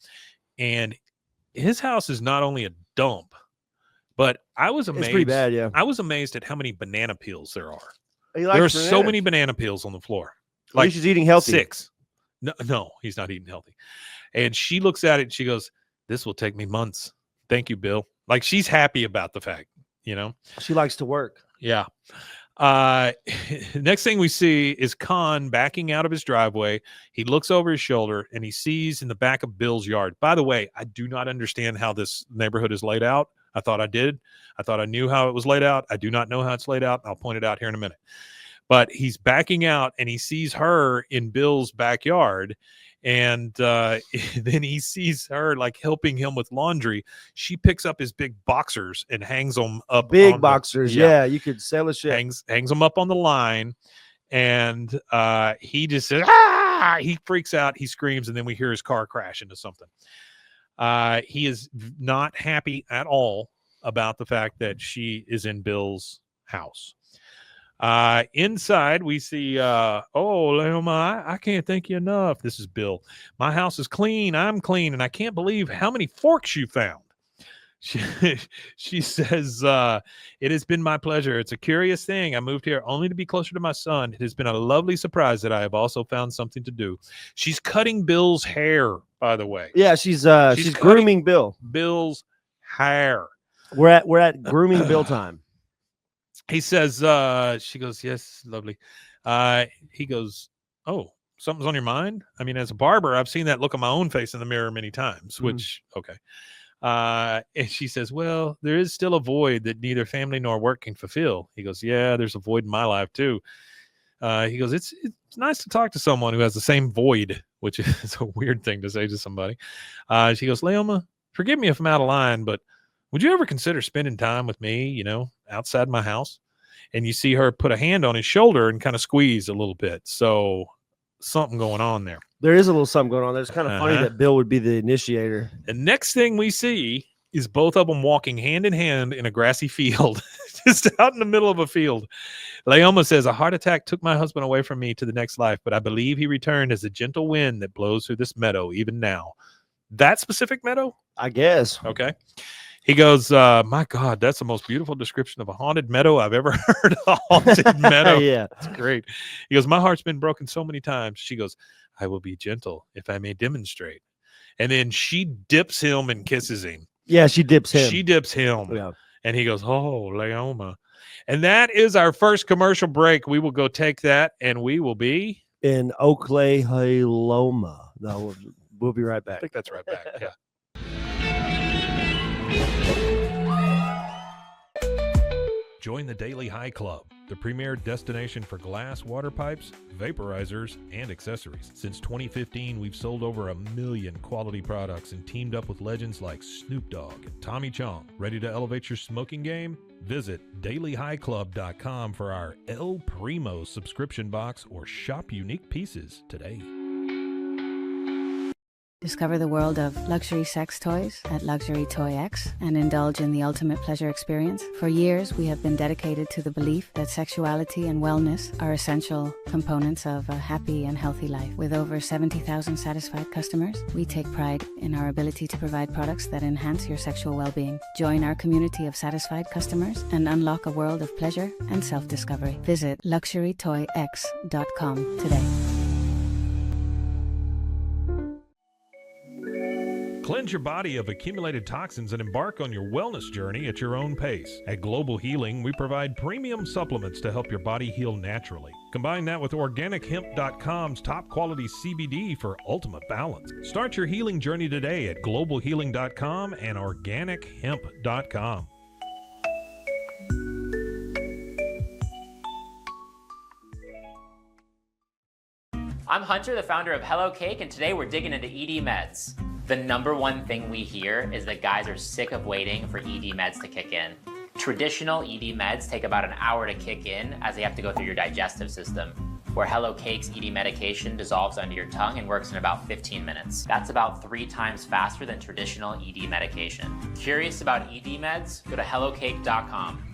And his house is not only a dump, but I was amazed. It's pretty bad, yeah. I was amazed at how many banana peels there are. There are so many banana peels on the floor. Like she's eating healthy. 6. No, he's not eating healthy. And she looks at it and she goes, "This will take me months. Thank you, Bill." Like she's happy about the fact, She likes to work. Yeah. Next thing we see is Kahn backing out of his driveway. He looks over his shoulder and he sees in the back of Bill's yard. By the way, I do not understand how this neighborhood is laid out. I thought I did. I thought I knew how it was laid out. I do not know how it's laid out. I'll point it out here in a minute. But he's backing out and he sees her in Bill's backyard. And then he sees her like helping him with laundry. She picks up his big boxers and hangs them up. Big boxers. Yeah, you could sell a shit. Hangs them up on the line. And he just says, "Ah!" He freaks out. He screams. And then we hear his car crash into something. He is not happy at all about the fact that she is in Bill's house. Inside we see, "Oh, Leoma, I can't thank you enough." This is Bill. "My house is clean. I'm clean. And I can't believe how many forks you found." She says, "It has been my pleasure. It's a curious thing. I moved here only to be closer to my son. It has been a lovely surprise that I have also found something to do." She's cutting Bill's hair, by the way. Yeah, she's grooming Bill. Bill's hair. We're at grooming Bill time. He says, she goes, "Yes, lovely." He goes, "Oh, something's on your mind?" I mean, as a barber, I've seen that look on my own face in the mirror many times, which, okay. And she says, "Well, there is still a void that neither family nor work can fulfill." He goes, "Yeah, there's a void in my life too." He goes, it's nice to talk to someone who has the same void," which is a weird thing to say to somebody. She goes, "Leoma, forgive me if I'm out of line, but would you ever consider spending time with me, outside my house?" And you see her put a hand on his shoulder and kind of squeeze a little bit. So something going on there. There is a little something going on there. It's kind of funny that Bill would be the initiator. And next thing we see is both of them walking hand in hand in a grassy field, just out in the middle of a field. Leoma says, "A heart attack took my husband away from me to the next life, but I believe he returned as a gentle wind that blows through this meadow even now." That specific meadow? I guess. Okay. He goes, "My God, that's the most beautiful description of a haunted meadow I've ever heard." A haunted meadow. Yeah. That's great. He goes, "My heart's been broken so many times." She goes, "I will be gentle if I may demonstrate." And then she dips him and kisses him. Yeah, she dips him. She dips him. Yeah. And he goes, "Oh, Leoma." And that is our first commercial break. We will go take that, and we will be in Oklahoma. No, we'll be right back. I think that's right back. Yeah. Join the Daily High Club, the premier destination for glass, water pipes, vaporizers, and accessories. Since 2015, we've sold over 1 million quality products and teamed up with legends like Snoop Dogg and Tommy Chong. Ready to elevate your smoking game? Visit dailyhighclub.com for our El Primo subscription box or shop unique pieces today. Discover the world of luxury sex toys at Luxury Toy X and indulge in the ultimate pleasure experience. For years, we have been dedicated to the belief that sexuality and wellness are essential components of a happy and healthy life. With over 70,000 satisfied customers, we take pride in our ability to provide products that enhance your sexual well-being. Join our community of satisfied customers and unlock a world of pleasure and self-discovery. Visit luxurytoyx.com today. Cleanse your body of accumulated toxins and embark on your wellness journey at your own pace. At Global Healing, we provide premium supplements to help your body heal naturally. Combine that with OrganicHemp.com's top quality CBD for ultimate balance. Start your healing journey today at GlobalHealing.com and OrganicHemp.com. I'm Hunter, the founder of Hello Cake, and today we're digging into ED meds. The number one thing we hear is that guys are sick of waiting for ED meds to kick in. Traditional ED meds take about an hour to kick in as they have to go through your digestive system, where Hello Cake's ED medication dissolves under your tongue and works in about 15 minutes. That's about 3 times faster than traditional ED medication. Curious about ED meds? Go to hellocake.com.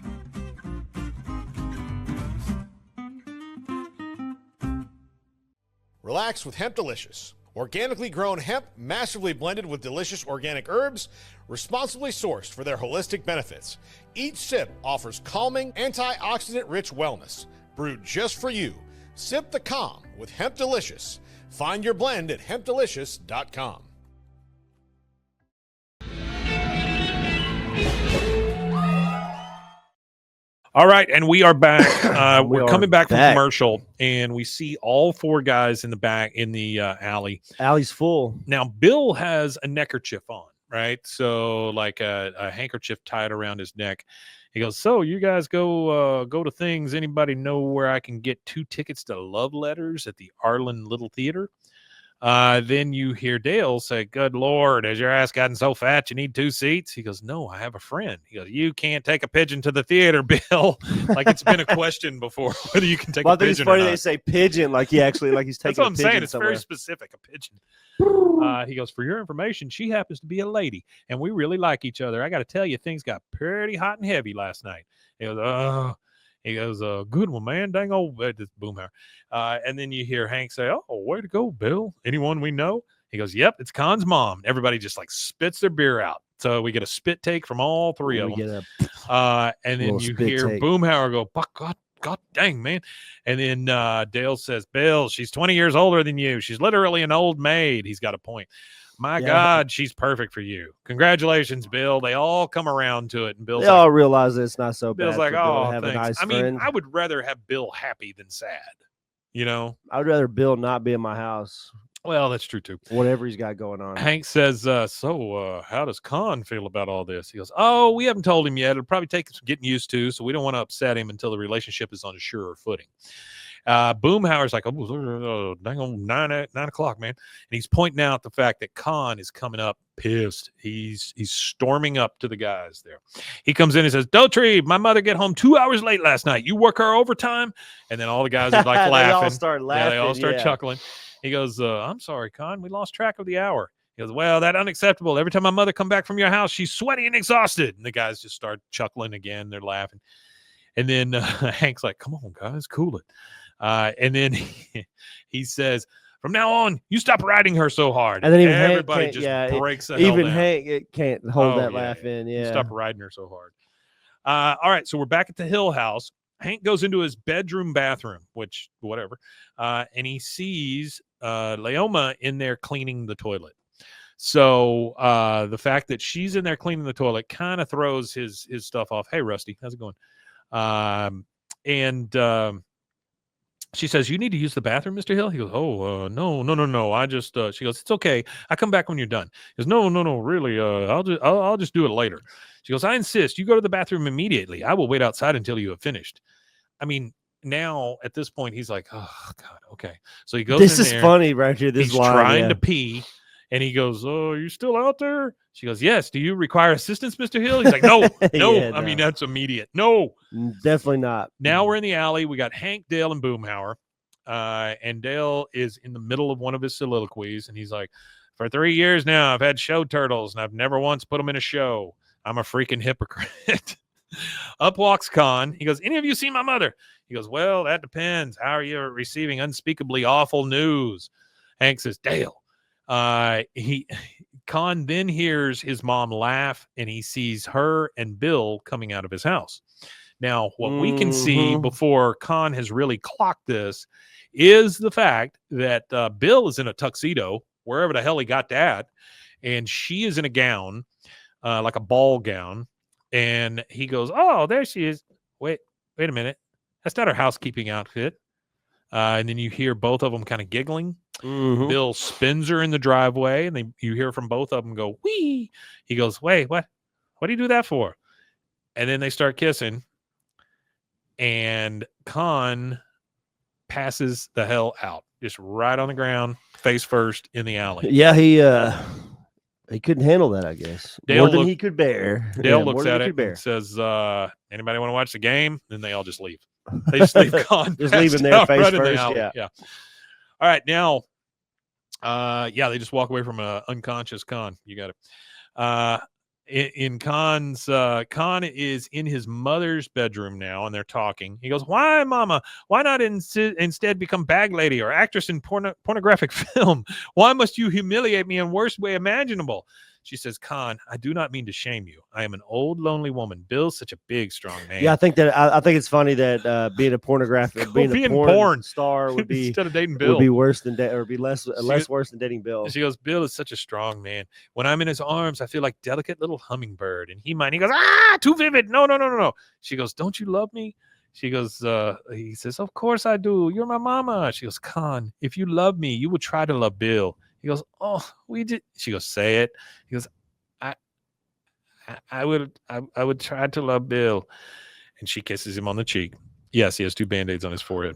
Relax with Hemp Delicious. Organically grown hemp, massively blended with delicious organic herbs, responsibly sourced for their holistic benefits. Each sip offers calming, antioxidant-rich wellness. Brewed just for you. Sip the calm with Hemp Delicious. Find your blend at hempdelicious.com. All right, and we are back. We're coming back from back. commercial, and we see all 4 guys in the back in the alley. Alley's full. Now, Bill has a neckerchief on, right? So, like a handkerchief tied around his neck. He goes, "So you guys go to things. Anybody know where I can get 2 tickets to Love Letters at the Arlen Little Theater?" Then you hear Dale say, "Good Lord, has your ass gotten so fat you need 2 seats?" He goes, "No, I have a friend." He goes, "You can't take a pigeon to the theater, Bill." Like it's been a question before whether you can take a pigeon It's funny or not. they say pigeon like he's taking That's what I'm a pigeon saying. It's somewhere. very specific, a pigeon. He goes, "For your information, she happens to be a lady, and we really like each other. I got to tell you, things got pretty hot and heavy last night." He goes, "Oh." He goes, "Good one, man. Dang old this Boomhauer." And then you hear Hank say, "Oh, way to go, Bill. Anyone we know?" He goes, "Yep, it's Kahn's mom." Everybody just like spits their beer out. So we get a spit take from all 3 of them. And then you hear Boomhauer go, God dang, man. And then Dale says, "Bill, she's 20 years older than you. She's literally an old maid." He's got a point. My God, she's perfect for you. Congratulations, Bill. They all come around to it. And Bill's all realize that it's not so bad. Bill's like, "Oh, have thanks." a nice I mean, friend. I would rather have Bill happy than sad, you know? I would rather Bill not be in my house. Well, that's true, too. Whatever he's got going on. Hank says, so how does Kahn feel about all this? He goes, "Oh, we haven't told him yet. It'll probably take some getting used to, so we don't want to upset him until the relationship is on a surer footing." Boomhauer's like, "Oh, dang on 9 o'clock, man." And he's pointing out the fact that Kahn is coming up pissed. He's storming up to the guys there. He comes in and says, "Dotry, my mother get home 2 hours late last night. You work her overtime?" And then all the guys are like laughing. They all start laughing. Yeah, they all start chuckling. He goes, "I'm sorry, Kahn. We lost track of the hour." He goes, "Well, that's unacceptable. Every time my mother come back from your house, she's sweaty and exhausted." And the guys just start chuckling again. They're laughing. And then Hank's like, "Come on, guys, cool it." And then he says, "From now on, you stop riding her so hard." And then even everybody Hank just breaks the even hell down. Hank it can't hold that laugh in. You Yeah. stop riding her so hard. All right, so we're back at the Hill House. Hank goes into his bathroom, which whatever, and he sees Leoma in there cleaning the toilet. So the fact that she's in there cleaning the toilet kind of throws his stuff off. "Hey, Rusty, how's it going?" She says, "You need to use the bathroom, Mr. Hill?" He goes, no. I just, she goes, "It's okay. I come back when you're done." He goes, no, really. I'll just do it later. She goes, "I insist. You go to the bathroom immediately. I will wait outside until you have finished." I mean, now at this point, he's like, "Oh God. Okay." So he goes This in is there. funny right here. This He's line, trying to pee. And he goes, "Oh, you still out there?" She goes, "Yes. Do you require assistance, Mr. Hill?" He's like, "No, no." Yeah, I mean, no. that's immediate. No. Definitely not. Now we're in the alley. We got Hank, Dale, and Boomhauer. And Dale is in the middle of one of his soliloquies. And he's like, For 3 years now, I've had show turtles, and I've never once put them in a show. I'm a freaking hypocrite. Up walks Kahn. He goes, any of you seen my mother? He goes, well, that depends. How are you receiving unspeakably awful news? Hank says, Dale. Kahn then hears his mom laugh, and he sees her and Bill coming out of his house. Now, what we can see before Kahn has really clocked this is the fact that Bill is in a tuxedo, wherever the hell he got that, and she is in a gown, like a ball gown. And he goes, oh, there she is. Wait a minute. That's not her housekeeping outfit. And then you hear both of them kind of giggling. Bill spins her in the driveway, and you hear from both of them go, wee. He goes, wait, what? What do you do that for? And then they start kissing. And Kahn passes the hell out, just right on the ground, face first in the alley. Yeah, he couldn't handle that, I guess. More than he could bear. Dale looks at it and says, anybody want to watch the game? Then they all just leave. They just leave Kahn. Just leaving their face right first. Yeah. All right, now, they just walk away from an unconscious Kahn. You got it. In Kahn's, Kahn is in his mother's bedroom now, and they're talking. He goes, why, mama? Why not instead become bag lady or actress in pornographic film? Why must you humiliate me in worst way imaginable? She says, Kahn, I do not mean to shame you. I am an old, lonely woman. Bill's such a big, strong man. Yeah, I think it's funny that being a pornographic, being a porn star would be instead of dating Bill would be worse than or be less worse than dating Bill. She goes, Bill is such a strong man. When I'm in his arms, I feel like delicate little hummingbird. And he goes, too vivid. No. She goes, don't you love me? She goes, he says, of course I do. You're my mama. She goes, Kahn, if you love me, you would try to love Bill. He goes, oh, we did. She goes, say it. He goes, I would try to love Bill. And she kisses him on the cheek. Yes, he has 2 Band-Aids on his forehead.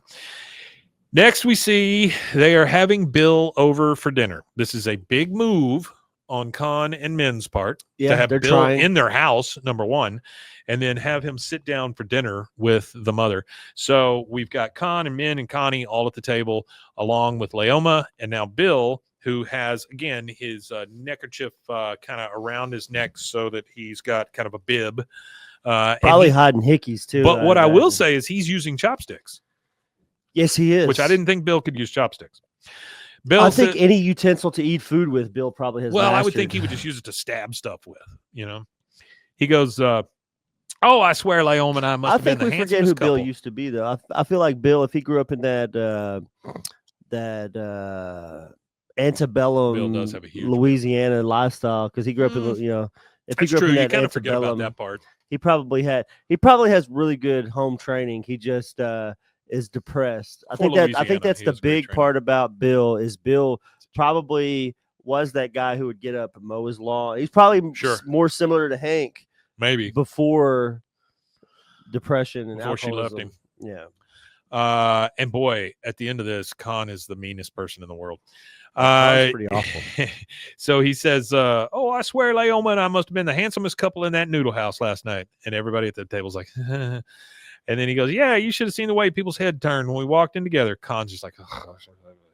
Next, we see they are having Bill over for dinner. This is a big move on Kahn and Min's part to have Bill in their house, number one, and then have him sit down for dinner with the mother. So we've got Kahn and Min and Connie all at the table, along with Leoma, and now Bill, who has, again, his neckerchief kind of around his neck so that he's got kind of a bib. Probably hiding hickeys, too. But what I will say is he's using chopsticks. Yes, he is. Which I didn't think Bill could use chopsticks. I think any utensil to eat food with, Bill probably has. Well, I would think he would just use it to stab stuff with, He goes, oh, I swear, Leoma and I must have been the handsomest forget who couple. Bill used to be, though. I feel like Bill, if he grew up in that antebellum Bill does have a huge Louisiana lifestyle, because he grew up in, if he That's grew true. up in You that kind of forget about antebellum, that part. he probably has really good home training. He just is depressed. I think that's the big part about Bill is Bill probably was that guy who would get up and mow his lawn. He's probably more similar to Hank, maybe before depression and before alcoholism. She left him. Yeah. And boy, at the end of this, Kahn is the meanest person in the world. That's pretty awful. So he says, oh, I swear, Leoma and I must have been the handsomest couple in that noodle house last night. And everybody at the table's like, and then he goes, yeah, you should have seen the way people's head turned when we walked in together. Kahn's just like, oh,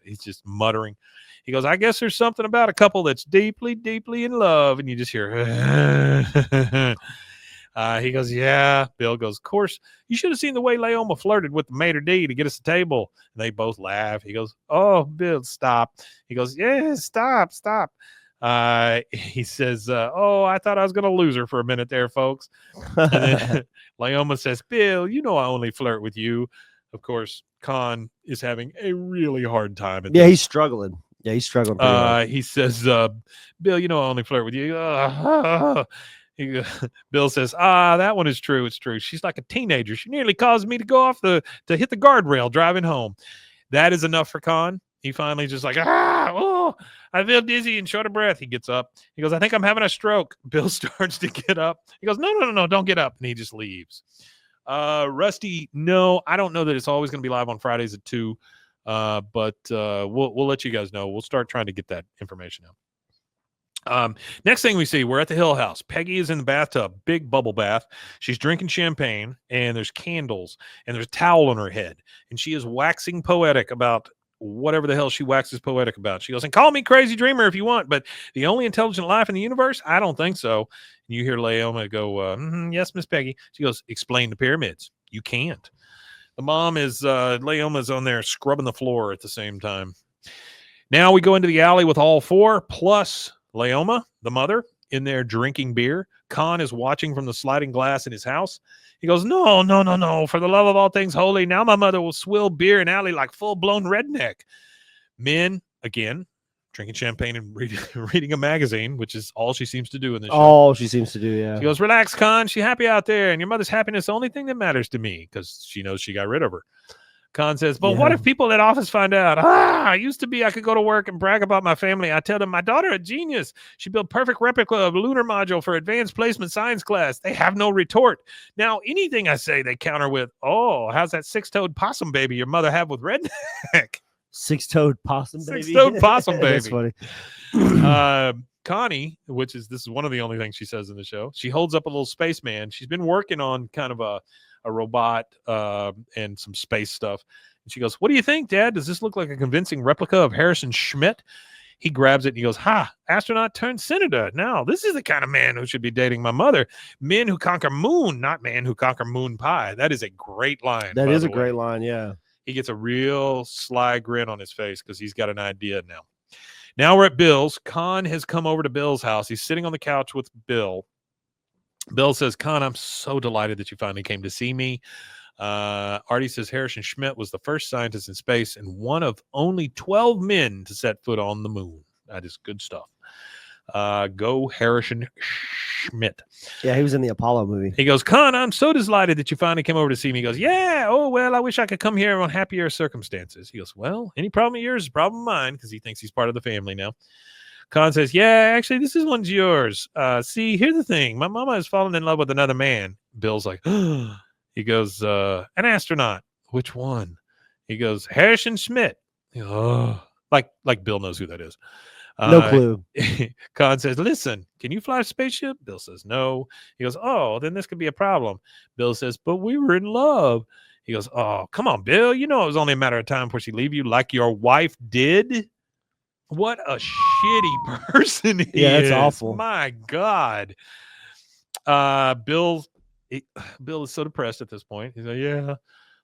he's just muttering. He goes, I guess there's something about a couple that's deeply, deeply in love. And you just hear, he goes, yeah. Bill goes, of course, you should have seen the way Leoma flirted with the maitre d' to get us a table. And they both laugh. He goes, oh, Bill, stop. He goes, yeah, stop. He says, oh, I thought I was going to lose her for a minute there, folks. And then Leoma says, Bill, you know I only flirt with you. Of course, Kahn is having a really hard time. Yeah, he's struggling. Yeah, he's struggling pretty hard. He says, Bill, you know I only flirt with you. Bill says, that one is true. It's true. She's like a teenager. She nearly caused me to go off to hit the guardrail driving home. That is enough for Kahn. He finally just like, I feel dizzy and short of breath. He gets up. He goes, I think I'm having a stroke. Bill starts to get up. He goes, no, don't get up. And he just leaves. Rusty, no, I don't know that it's always going to be live on Fridays at 2. But we'll let you guys know. We'll start trying to get that information out. Next thing we see, we're at the Hill House. Peggy is in the bathtub, big bubble bath. She's drinking champagne, and there's candles, and there's a towel on her head, and she is waxing poetic about whatever the hell she waxes poetic about. She goes, and call me crazy dreamer if you want, but the only intelligent life in the universe? I don't think so. And you hear Leoma go, yes, Miss Peggy. She goes, explain the pyramids. You can't. The mom is, Leoma's on there scrubbing the floor at the same time. Now we go into the alley with all four, plus Leoma, the mother, in there drinking beer. Kahn is watching from the sliding glass in his house. He goes, no, no, no, no. For the love of all things holy, now my mother will swill beer in alley like full-blown redneck. Men, again, drinking champagne and reading a magazine, which is all she seems to do in this show. All she seems to do, yeah. She goes, relax, Kahn. She's happy out there, and your mother's happiness is the only thing that matters to me, because she knows she got rid of her. Kahn says, but what if people at office find out? I used to be, I could go to work and brag about my family. I tell them, my daughter a genius. She built perfect replica of lunar module for advanced placement science class. They have no retort. Now, anything I say, they counter with, oh, how's that six-toed possum baby your mother have with redneck? Six-toed possum baby? Six-toed possum baby. That's funny. Connie, this is one of the only things she says in the show, she holds up a little spaceman. She's been working on kind of a robot and some space stuff. And she goes, what do you think, Dad? Does this look like a convincing replica of Harrison Schmidt? He grabs it and he goes, astronaut turned senator. Now, this is the kind of man who should be dating my mother. Men who conquer moon, not man who conquer moon pie. That is a great line. That is a great line, yeah. He gets a real sly grin on his face because he's got an idea now. Now we're at Bill's. Kahn has come over to Bill's house. He's sitting on the couch with Bill. Bill says, Kahn, I'm so delighted that you finally came to see me. Artie says Harrison Schmidt was the first scientist in space and one of only 12 men to set foot on the moon. That is good stuff. Go Harrison Schmidt. Yeah, he was in the Apollo movie. He goes, Kahn, I'm so delighted that you finally came over to see me. He goes, yeah, oh, well, I wish I could come here on happier circumstances. He goes, well, any problem of yours is a problem of mine, because he thinks he's part of the family now. Kahn says, yeah, actually, this one's yours. See, here's the thing. My mama has fallen in love with another man. Bill's like, he goes, an astronaut. Which one? He goes, Harrison Schmidt. He goes, oh, like Bill knows who that is. No clue. Kahn says, listen, can you fly a spaceship? Bill says, no. He goes, oh, then this could be a problem. Bill says, but we were in love. He goes, oh, come on, Bill. You know it was only a matter of time before she leave you like your wife did. What a shitty person he is. Yeah, that's awful. My God. Bill is so depressed at this point. He's like, yeah,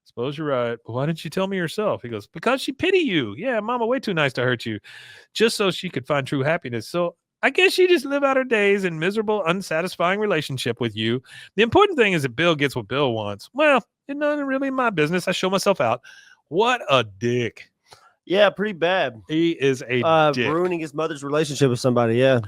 suppose you're right. But why didn't you tell me yourself? He goes, because she pity you. Yeah, mama, way too nice to hurt you. Just so she could find true happiness. So I guess she just live out her days in miserable, unsatisfying relationship with you. The important thing is that Bill gets what Bill wants. Well, it's not really my business. I show myself out. What a dick. Yeah, pretty bad. He is a dick. Ruining his mother's relationship with somebody, yeah.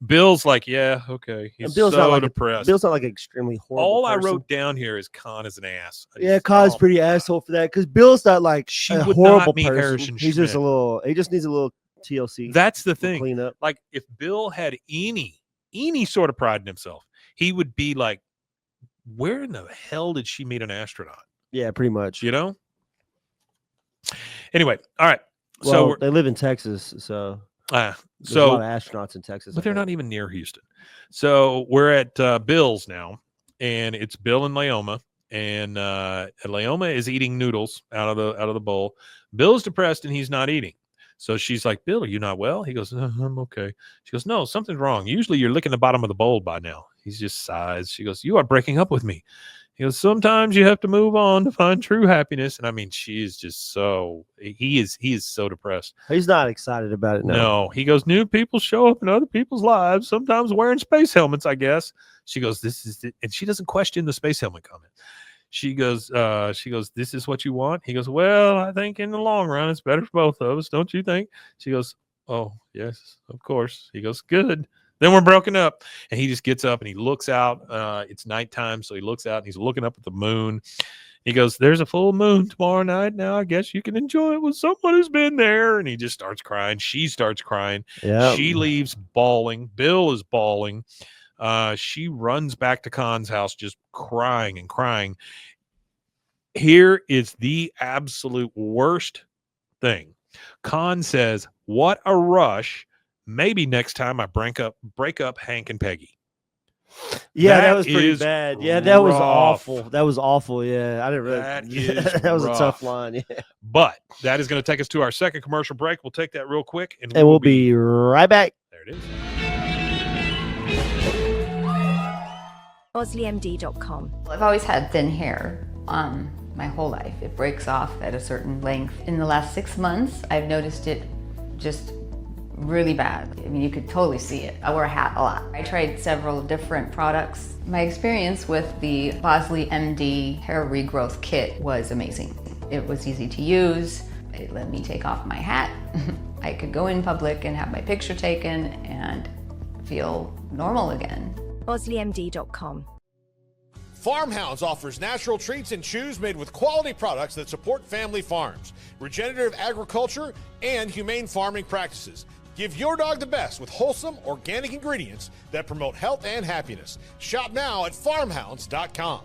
Bill's like, yeah, okay. He's Bill's so not like depressed. Bill's not like an extremely horrible All person. I wrote down here is Kahn is an ass. Kahn's pretty asshole for that, because Bill's not like she a would horrible not meet person. Harrison He's Schmidt. just he just needs a little TLC. That's the thing. Clean up. Like, if Bill had any sort of pride in himself, he would be like, where in the hell did she meet an astronaut? Yeah, pretty much. You know? Anyway, all right. Well, they live in Texas, so there's a lot of astronauts in Texas. But they're not even near Houston. So we're at Bill's now, and it's Bill and Leoma, and Leoma is eating noodles out of the bowl. Bill's depressed and he's not eating. So she's like, Bill, are you not well? He goes, I'm okay. She goes, no, something's wrong. Usually you're licking the bottom of the bowl by now. He just sighs. She goes, you are breaking up with me. He goes, sometimes you have to move on to find true happiness. And I mean, he is so depressed. He's not excited about it now. No, he goes, new people show up in other people's lives, sometimes wearing space helmets, I guess. She goes, this is it. And she doesn't question the space helmet comment. She goes, this is what you want? He goes, well, I think in the long run, it's better for both of us. Don't you think? She goes, oh, yes, of course. He goes, good. Then we're broken up. And he just gets up and he looks out. It's nighttime, so he looks out and he's looking up at the moon. He goes, there's a full moon tomorrow night. Now I guess you can enjoy it with someone who's been there. And he just starts crying. She starts crying. Yeah. She leaves bawling. Bill is bawling. She runs back to Kahn's house just crying and crying. Here is the absolute worst thing. Kahn says, what a rush. Maybe next time I break up Hank and Peggy. Yeah, that was pretty bad. Yeah, that was rough. awful. That was awful. Yeah, I didn't really. That is that was a tough rough. line. Yeah. But that is going to take us to our second commercial break. We'll take that real quick, and We'll be right back. There it is. OsleyMD.com. I've always had thin hair my whole life. It breaks off at a certain length. In the last 6 months, I've noticed it just really bad. I mean, you could totally see it. I wear a hat a lot. I tried several different products. My experience with the Bosley MD hair regrowth kit was amazing. It was easy to use. It let me take off my hat. I could go in public and have my picture taken and feel normal again. OsleyMD.com. Farmhounds offers natural treats and chews made with quality products that support family farms, regenerative agriculture, and humane farming practices. Give your dog the best with wholesome, organic ingredients that promote health and happiness. Shop now at farmhounds.com.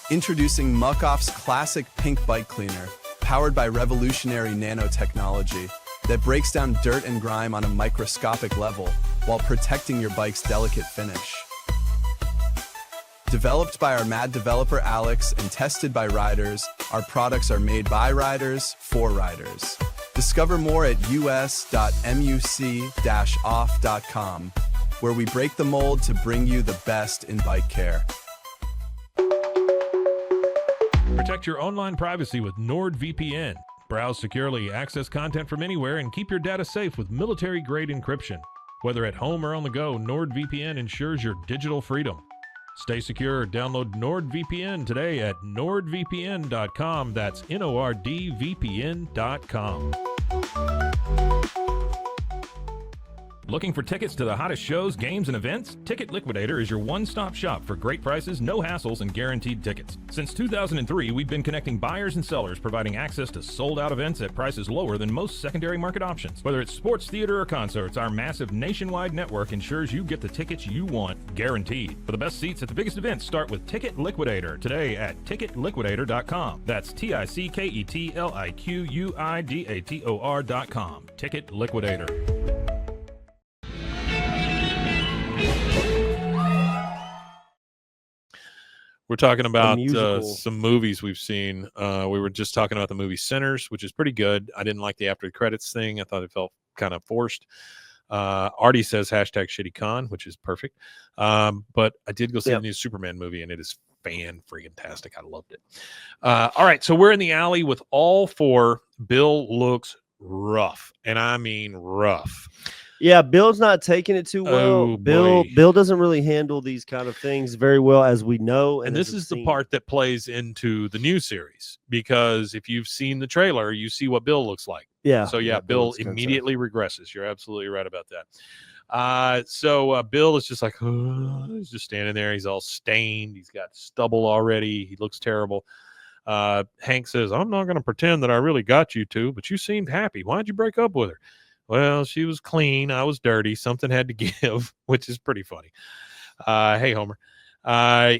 Introducing Muck Off's classic pink bike cleaner, powered by revolutionary nanotechnology that breaks down dirt and grime on a microscopic level while protecting your bike's delicate finish. Developed by our mad developer Alex and tested by riders, our products are made by riders for riders. Discover more at us.muc-off.com, where we break the mold to bring you the best in bike care. Protect your online privacy with NordVPN. Browse securely, access content from anywhere, and keep your data safe with military-grade encryption. Whether at home or on the go, NordVPN ensures your digital freedom. Stay secure. Download NordVPN today at nordvpn.com. That's NORDVPN.com. Looking for tickets to the hottest shows, games, and events? Ticket Liquidator is your one-stop shop for great prices, no hassles, and guaranteed tickets. Since 2003, we've been connecting buyers and sellers, providing access to sold-out events at prices lower than most secondary market options. Whether it's sports, theater, or concerts, our massive nationwide network ensures you get the tickets you want, guaranteed. For the best seats at the biggest events, start with Ticket Liquidator today at ticketliquidator.com. That's TICKETLIQUIDATOR.com. Ticket Liquidator. We're talking about some movies we've seen. We were just talking about the movie Sinners, which is pretty good. I didn't like the after the credits thing. I thought it felt kind of forced. Artie says hashtag shitty Kahn, which is perfect. But I did go see the new Superman movie, and it is fan-freaking-tastic. I loved it. All right, so we're in the alley with all four. Bill looks rough, and I mean rough. Yeah, Bill's not taking it too well. Bill doesn't really handle these kind of things very well, as we know. And this is the part that plays into the new series, because if you've seen the trailer, you see what Bill looks like. Yeah. So Bill immediately regresses. You're absolutely right about that. So Bill is just like, he's just standing there. He's all stained. He's got stubble already. He looks terrible. Hank says, I'm not going to pretend that I really got you two, but you seemed happy. Why'd you break up with her? Well, she was clean. I was dirty. Something had to give, which is pretty funny. Hey, Homer.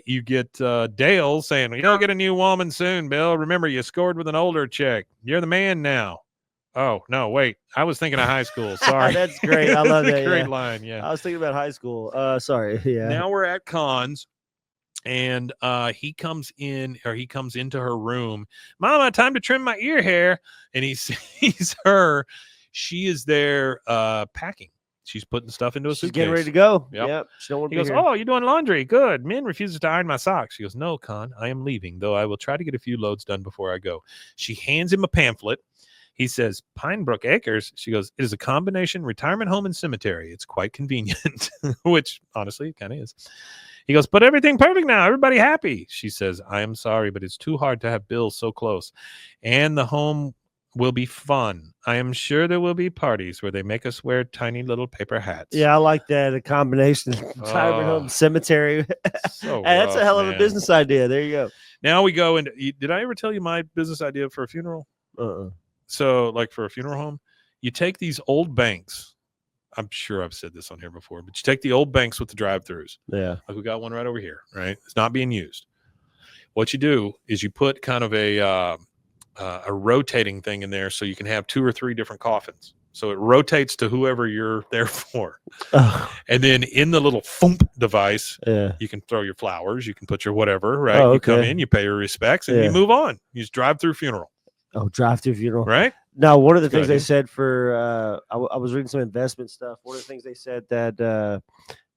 You get Dale saying, you'll get a new woman soon, Bill. Remember, you scored with an older chick. You're the man now. Oh, no, wait. I was thinking of high school. Sorry. That's great. I love that. Great line, yeah. I was thinking about high school. Sorry. Yeah. Now we're at Kahn's, and he comes into her room. Mama, time to trim my ear hair. And he sees her. She is there packing. She's putting stuff into a suitcase. She's getting ready to go. Yep. She don't want to He be goes, here. oh, you're doing laundry. Good. Min refuses to iron my socks. She goes, no, Kahn, I am leaving, though I will try to get a few loads done before I go. She hands him a pamphlet. He says, Pinebrook Acres. She goes, it is a combination retirement home and cemetery. It's quite convenient, which honestly it kind of is. He goes, but everything perfect now. Everybody happy. She says, I am sorry, but it's too hard to have Bill so close. And the home will be fun. I am sure there will be parties where they make us wear tiny little paper hats. Yeah, I like that. A combination retirement home, cemetery. So hey, that's a hell of man. a business idea. There you go. Now we go into. Did I ever tell you my business idea for a funeral? So, like for a funeral home, you take these old banks. I'm sure I've said this on here before, but you take the old banks with the drive-throughs. Yeah, like we got one right over here. Right, it's not being used. What you do is you put kind of a rotating thing in there so you can have 2 or 3 different coffins. So it rotates to whoever you're there for. Oh, And then in the little thump device, yeah. you can throw your flowers, you can put your whatever, right? Oh, You come okay. in, you pay your respects, and Yeah. you move on. You just drive through funeral, Oh, drive-through funeral. right? Now, one of the That's a good things they idea. said for I was reading some investment stuff. One of the things they said that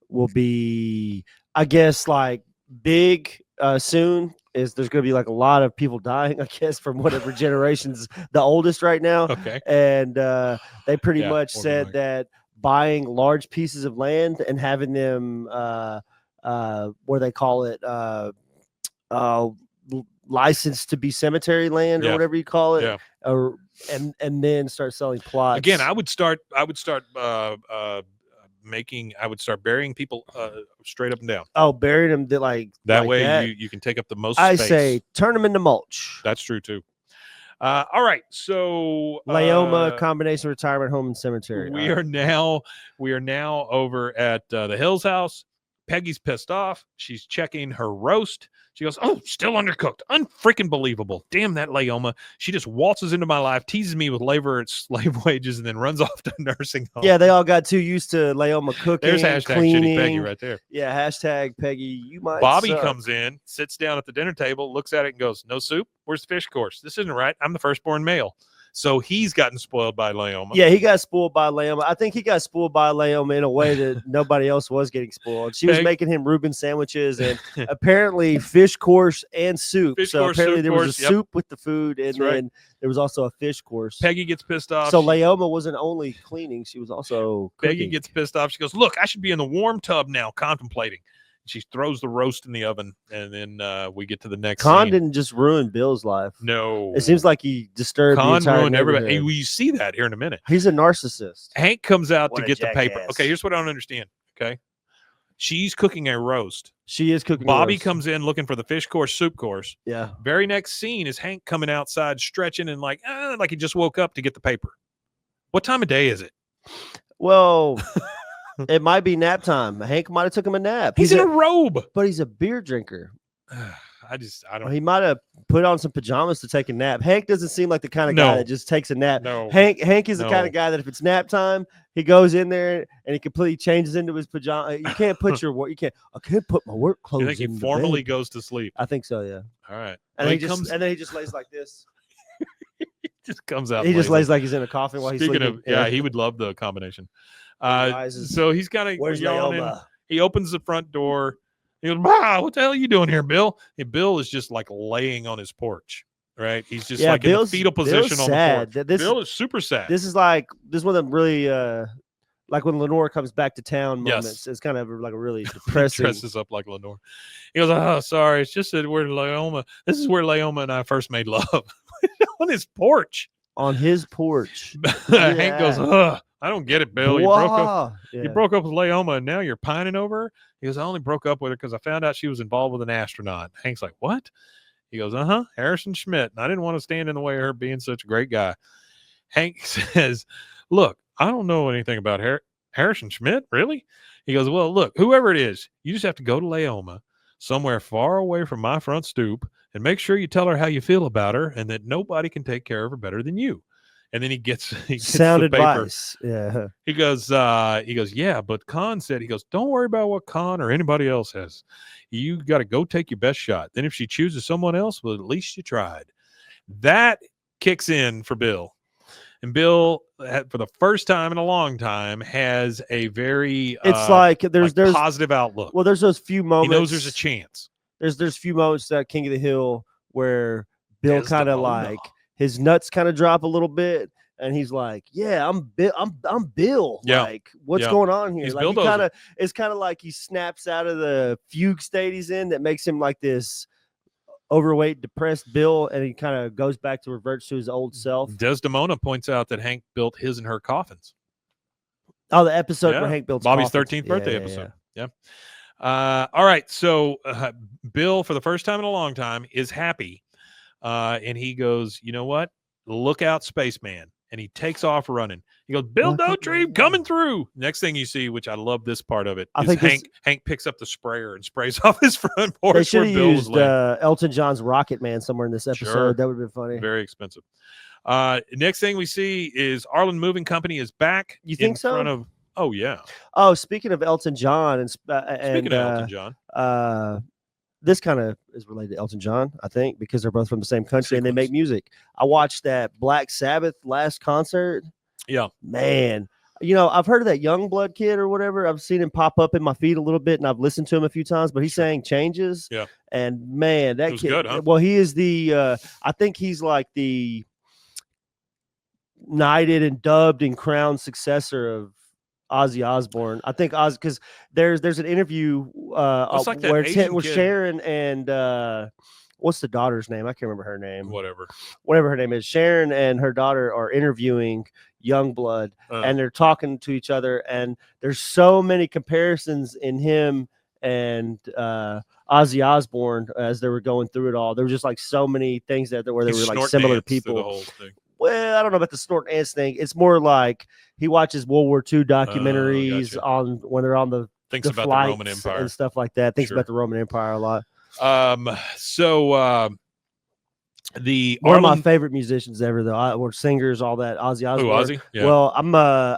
will be, I guess, like big soon is there's going to be like a lot of people dying, I guess, from whatever generation's the oldest right now. Okay. And they pretty Yeah, much or said like- that buying large pieces of land and having them what do they call it licensed to be cemetery land or Yeah. whatever you call it, Yeah. and then start selling plots. Again, I would start burying people straight up and down. burying them That like way that. you can take up the most I space. say turn them into mulch. That's true too. All right, so Leoma combination retirement home and cemetery. we are now over at the Hills house. Peggy's pissed off. She's checking her roast. She goes, "Oh, still undercooked. Unfreaking believable. Damn that Leoma." She just waltzes into my life, teases me with labor at slave wages, and then runs off to nursing home. Yeah, they all got too used to Leoma cooking. There's hashtag cleaning. shitty Peggy right there. Yeah, hashtag Peggy. You might. Bobby suck. comes in, sits down at the dinner table, looks at it, and goes, "No soup? Where's the fish course? This isn't right. I'm the firstborn male." So he's gotten spoiled by Leoma. Yeah, he got spoiled by Leoma. I think he got spoiled by Leoma in a way that nobody else was getting spoiled. She was Peg- making him Reuben sandwiches and apparently fish course and soup. Fish so course, apparently soup there was course, a yep. soup with the food, and That's then right. there was also a fish course. Peggy gets pissed off. So She- Leoma wasn't only cleaning; she was also cooking. Peggy gets pissed off. She goes, "Look, I should be in the warm tub now, contemplating." She throws the roast in the oven, and then we get to the next Kahn scene. didn't just ruin Bill's life. No, It seems like he disturbed the Kahn entire ruined everybody. Hey, neighborhood. well, you see that here in a minute. He's a narcissist. Hank comes out What to a get the paper. jackass. Okay, here's what I don't understand. Okay, she's cooking a roast. She is cooking. Bobby roast. comes in looking for the fish course, soup course. Yeah. Very next scene is Hank coming outside, stretching and like he just woke up to get the paper. What time of day is it? Well, it might be nap time. Hank might have took him a nap. He's in a robe. but he's a beer drinker. I don't. He might have put on some pajamas to take a nap. Hank doesn't seem like the kind of No. guy that just takes a nap. No. Hank is the kind No. of guy that if it's nap time, he goes in there and he completely changes into his pajama. You can't put your work. I can't put my work clothes. You think he in the formally bed. goes to sleep? I think so. Yeah. All right. And Well, then he just lays like this. just comes out. He just lazy. lays like he's in a coffin while he's Speaking sleeping. of, yeah, he would love the combination. rises. So he's kind of Where's yawning. Leoma? He opens the front door. He goes, "Wow, what the hell are you doing here, Bill?" And Bill is just like laying on his porch, right? He's just like in a fetal position on the sad. porch. This, Bill is super sad. this is one of them really like when Lenore comes back to town Yes. moments. It's kind of like a really He depressing. dresses up like Lenore. He goes, "Oh, sorry, it's just that we're Leoma. This is where Leoma and I first made love on his porch." On his porch. Hank goes, "Ugh, I don't get it, Bill. You broke up. Wah. You Yeah. broke up with Leoma, and now you're pining over her." He goes, "I only broke up with her because I found out she was involved with an astronaut." Hank's like, "What?" He goes, Harrison Schmidt. And I didn't want to stand in the way of her being such a great guy. Hank says, "Look, I don't know anything about Harrison Schmidt, really?" He goes, "Well, look, whoever it is, you just have to go to Leoma, somewhere far away from my front stoop, and make sure you tell her how you feel about her and that nobody can take care of her better than you." And then he gets Sound the paper. advice. Yeah. He goes, "Yeah, but Kahn said," he goes, "don't worry about what Kahn or anybody else says. You got to go take your best shot. Then if she chooses someone else, well, at least you tried." That kicks in for Bill. And Bill, for the first time in a long time, has a very It's like there's positive outlook. well, there's those few He moments. knows there's a chance. There's few moments at King of the Hill where Bill kind of Desdemona. like his nuts kind of drop a little bit, and he's like, "Yeah, I'm Bill. I'm Bill. Yeah. Like, what's Yeah. going on here?" He's Like, Bill it's kind of like he snaps out of the fugue state he's in that makes him like this overweight, depressed Bill, and he kind of goes back to reverts to his old self. Desdemona points out that Hank built his and her coffins. Oh, the episode Yeah. where Hank builds Bobby's coffins. 13th Yeah, birthday yeah, episode. yeah. Yeah. All right. So Bill, for the first time in a long time, is happy. And he goes, "You know what? Look out, spaceman." And he takes off running. He goes, "Bill Look out, Dauterive man. coming through." Next thing you see, which I love this part of it, I is think this- Hank picks up the sprayer and sprays off his front They porch should where have Bill was used laying. Elton John's Rocket Man somewhere in this episode. Sure. That would have been funny. Very expensive. Next thing we see is Arlen Moving Company is back. You think in so? front of, oh, yeah. Oh, speaking of Elton John and Speaking of Elton John. This kind of is related to Elton John, I think, because they're both from the same country and they Sequence. make music. I watched that Black Sabbath last concert. Yeah. Man, I've heard of that Youngblood kid or whatever. I've seen him pop up in my feed a little bit, and I've listened to him a few times. But he sang "Changes." Yeah. And man, that was kid. good, huh? Well, he is the. I think he's like the knighted and dubbed and crowned successor of Ozzy Osbourne. I think Ozzy, because there's an interview It's like that where it's Asian with kid. Sharon and what's the daughter's name? I can't remember her name. Whatever her name is. Sharon and her daughter are interviewing Youngblood, and they're talking to each other, and there's so many comparisons in him and Ozzy Osbourne as they were going through it all. There were just like so many things where they were like similar people. The whole thing. Well, I don't know about the snort ants thing. It's more like he watches World War II documentaries gotcha. on when they're on the Thinks about the flights Roman Empire and stuff like that. Thinks Sure. about the Roman Empire a lot. The One Arlen, of my favorite musicians ever, though, or singers, all that. Ozzy Osbourne. Ozzy? Yeah. Well,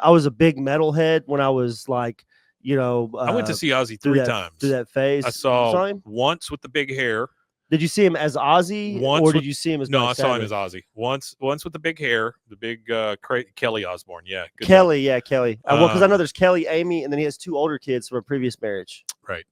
I was a big metalhead when I was like, I went to see Ozzy through 3 that, times. through that phase. I You saw him? once with the big hair. Did you see him as Ozzy, or did you see him as No, Black I saw him Sabbath? as Ozzy. Once with the big hair, the big Kelly Osbourne. Yeah, good Kelly, yeah, Kelly. Well, because I know Um, there's Kelly, Amy, and then he has 2 older kids from a previous marriage. Right.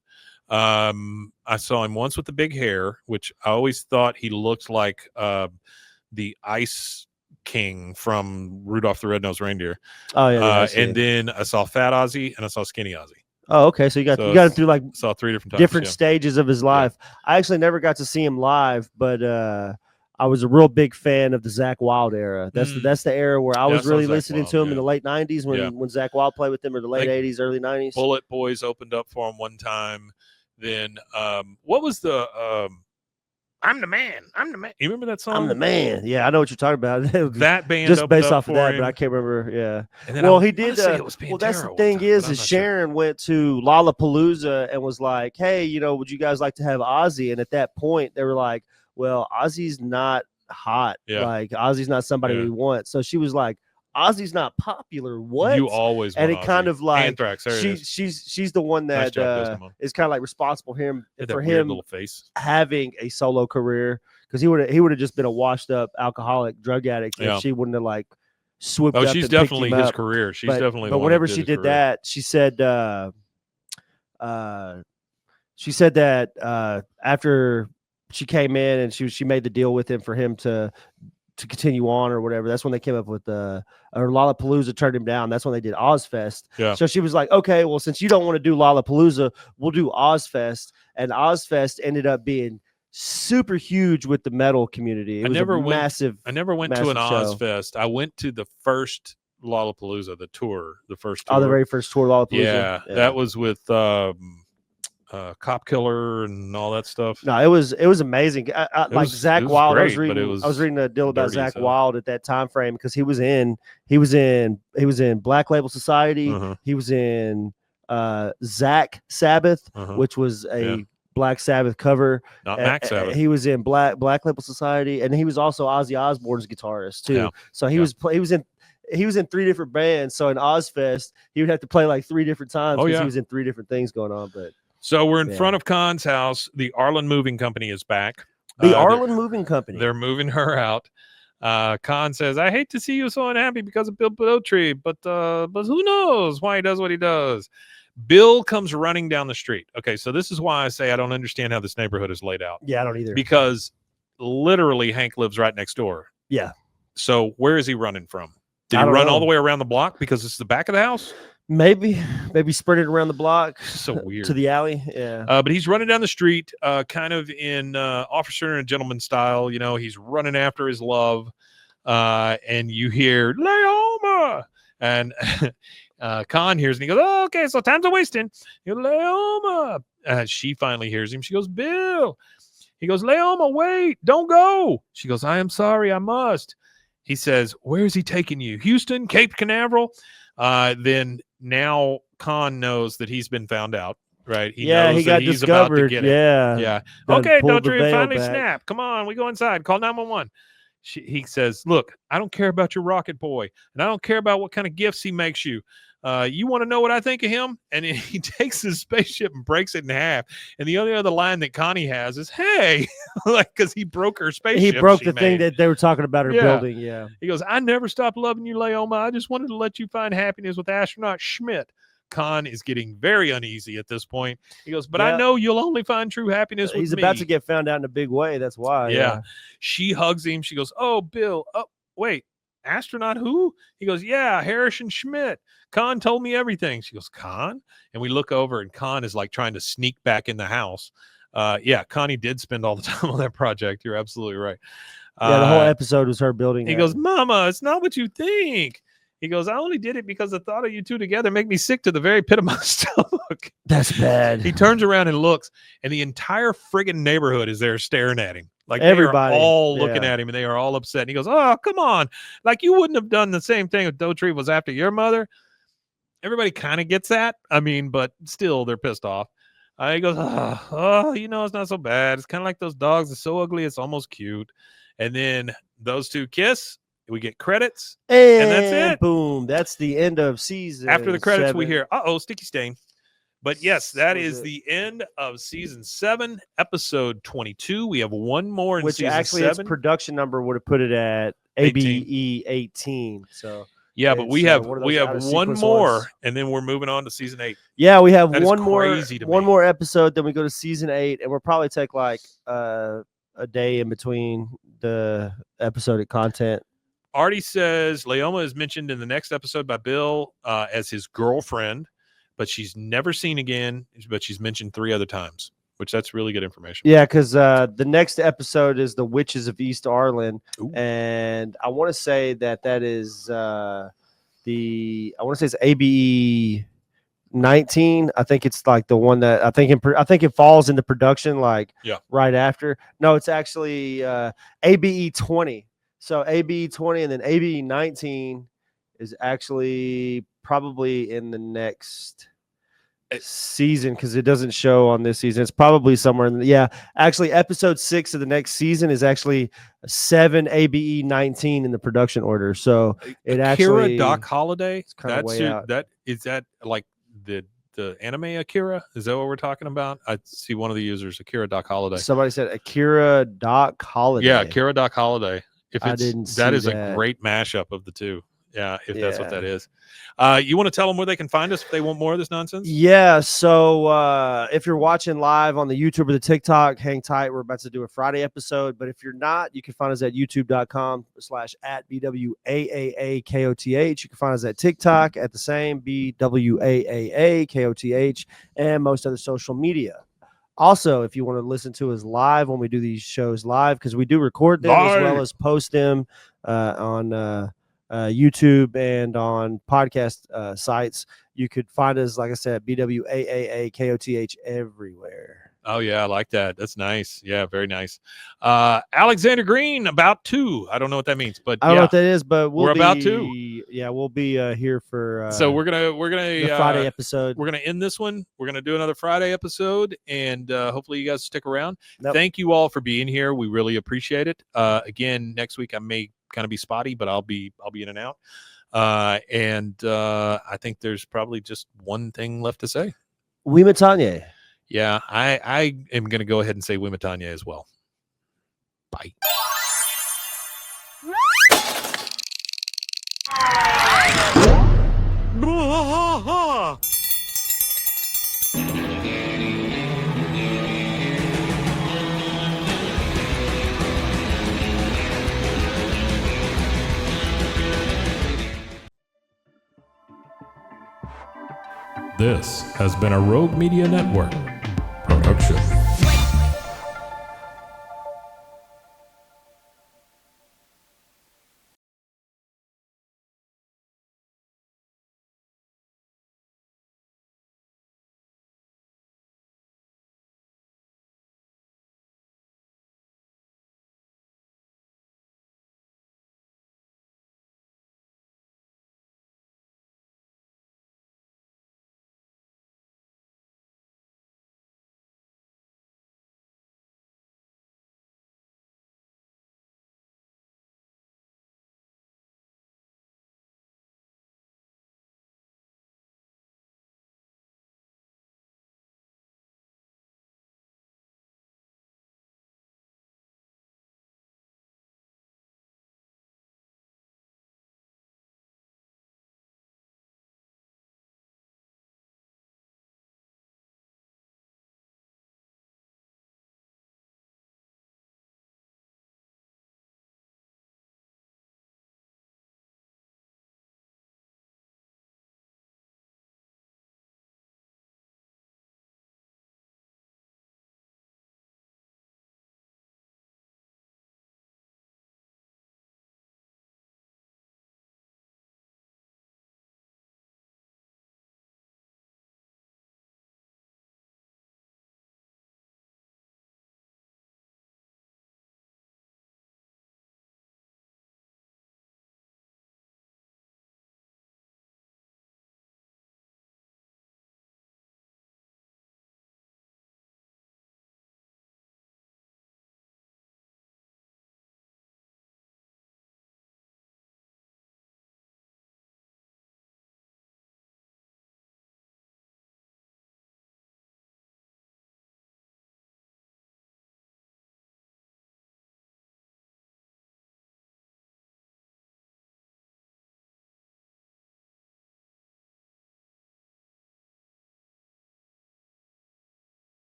I saw him once with the big hair, which I always thought he looked like the Ice King from Rudolph the Red-Nosed Reindeer. Oh yeah, and then I saw Fat Ozzy and I saw Skinny Ozzy. Oh, okay. So you got So him through like saw 3 different times. different yeah. stages of his life. I actually never got to see him live, but I was a real big fan of the Zakk Wylde era. That's the era where I Yeah, I was saw really Zakk listening to Wylde, him in the late 90s when Yeah. when Zakk Wylde played with him, or the late 80s, early 90s. Bullet Boys opened up for him one time. Then what was the I'm the man. You remember that song? I'm the man. Yeah, I know what you're talking about. That band just opened based up off of for that, him. but I can't remember. Yeah. And then Well, I he did. wanna say it was Well, that's the Pantera thing one time, but I'm is not Sharon went to Lollapalooza and was like, "Hey, would you guys like to have Ozzy?" And at that point, they were like, "Well, Ozzy's not hot. Yeah. Like Ozzy's not somebody Yeah. we want." So she was like, "Ozzy's not popular. What?" You always and want it kind Ozzy. of like Anthrax. There it is. she's the one Nice that job, Desmond. is kind of like responsible Had that for weird him little face. having a solo career, because he would have just been a washed up alcoholic drug addict Yeah. if she wouldn't have like swooped Oh, up. she's and picked definitely him his up. career. She's But definitely. But the one whenever that she his did career. that, she said that after she came in and she made the deal with him for him to continue on or whatever. That's when they came up with or Lollapalooza turned him down. That's when they did Ozfest. Yeah. So she was like, "Okay, well, since you don't want to do Lollapalooza, we'll do Ozfest." And Ozfest ended up being super huge with the metal community. It was massive. I never went to an massive show. Ozfest. I went to the first Lollapalooza, the first tour. Oh, the very first tour, Lollapalooza. Yeah, that was with Cop Killer and all that stuff. No, it was amazing. Like Zakk Wylde. Great, I was reading a deal about dirty as Zakk hell. Wylde at that time frame, because he was in Black Label Society. Uh-huh. He was in Zakk Sabbath, Uh-huh. which was a Yeah. Black Sabbath cover. Not Mac Sabbath. He was in Black Label Society, and he was also Ozzy Osbourne's guitarist too. Yeah. So he was in 3 different bands. So in Ozfest, he would have to play like 3 different times because he was in 3 different things going on. But So we're in front of Kahn's house. The Arlen Moving Company is back. the Arlen Moving Company. They're moving her out. Kahn says, "I hate to see you so unhappy because of Bill Pelotry, but who knows why he does what he does." Bill comes running down the street. Okay, so this is why I say I don't understand how this neighborhood is laid out. Yeah, I don't either. Because literally Hank lives right next door. Yeah. So where is he running from? Did I he don't run know. all the way around the block because it's the back of the house? Maybe sprinted around the block So weird. to the alley. Yeah. But he's running down the street, kind of in officer and gentleman style. He's running after his love, and you hear Leoma, and Kahn hears, and he goes, "Oh, okay, so time's a wasting." You go, Leoma. She finally hears him. She goes, "Bill." He goes, "Leoma, wait, don't go." She goes, "I am sorry, I must." He says, "Where is he taking you? Houston, Cape Canaveral?" Then now Kahn knows that he's been found out, right? He knows he that got he's about to discovered. get it. Yeah. Yeah. Done Okay, pulled the Dotry, veil finally back. snap. Come on, we go inside. Call 911. he says, look, I don't care about your rocket boy, and I don't care about what kind of gifts he makes you. You want to know what I think of him? And he takes his spaceship and breaks it in half. And the only other line that Connie has is, hey, like, because he broke her spaceship. He broke the thing that they were talking about her building. Yeah. He goes, I never stopped loving you, Leoma. I just wanted to let you find happiness with astronaut Schmidt. Kahn is getting very uneasy at this point. He goes, but I know you'll only find true happiness with me. He's about to get found out in a big way. That's why. Yeah. She hugs him. She goes, oh, Bill. Oh, wait. Astronaut who? He goes, yeah, Harrison Schmidt. Kahn told me everything. She goes, Kahn? And we look over, and Kahn is like trying to sneak back in the house. Connie did spend all the time on that project. You're absolutely right. The whole episode was her building. He goes, Mama, it's not what you think. He goes, I only did it because the thought of you two together make me sick to the very pit of my stomach. That's bad. He turns around and looks, and the entire friggin' neighborhood is there staring at him. Like everybody, they are all looking at him, and they are all upset. And he goes, oh, come on. Like, you wouldn't have done the same thing if Dotry was after your mother. Everybody kind of gets that. I mean, but still, they're pissed off. He goes, it's not so bad. It's kind of like those dogs. It's so ugly, it's almost cute. And then those two kiss. We get credits, and that's it. Boom. That's the end of season. After the credits, 7. we hear, sticky stain. But yes, that is the end of season 7, episode 22. We have one more in season 7. Which actually its production number would have put it at ABE 18. So yeah, but we have one more, and then we're moving on to season 8. Yeah, we have one more episode, then we go to season 8, and we'll probably take like a day in between the episodic content. Artie says Leoma is mentioned in the next episode by Bill as his girlfriend, but she's never seen again, but she's mentioned 3 other times, which that's really good information. Yeah, because the next episode is the Witches of East Arlen. Ooh. And I want to say that is it's ABE 19. I think it's like the one that I think it falls into production right after. No, it's actually ABE 20. So ABE 20 and then ABE 19 is actually probably in the next season because it doesn't show on this season. It's probably somewhere in actually episode 6 of the next season is actually 7 ABE 19 in the production order. So it Akira Doc Holiday. It's kind of way out. That like the anime Akira? Is that what we're talking about? I see one of the users, Akira Doc Holiday. Somebody said Akira Doc Holiday. Yeah, Akira Doc Holiday. I didn't see that is a great mashup of the two. Yeah, if that's what that is. You want to tell them where they can find us if they want more of this nonsense? Yeah, so if you're watching live on the YouTube or the TikTok, hang tight. We're about to do a Friday episode. But if you're not, you can find us at youtube.com/@BWAAAKOTH. You can find us at TikTok at the same BWAAAKOTH and most other social media. Also, if you want to listen to us live when we do these shows live, because we do record them as well as post them on YouTube and on podcast sites, you could find us, like I said, BWAAAKOTH everywhere. Oh, yeah, I like that. That's nice. Yeah, very nice. Alexander Green, about 2. I don't know what that means, but I don't know what that is, but we're about 2. Yeah, we'll be here for so we're gonna the Friday episode. We're gonna end this one. We're gonna do another Friday episode, and hopefully you guys stick around. Thank you all for being here. We really appreciate it. Again, next week I may kind of be spotty, but I'll be in and out. And I think there's probably just one thing left to say. Wimatanye. Yeah, I am going to go ahead and say Wimatanye as well. Bye. This has been a Rogue Media Network production.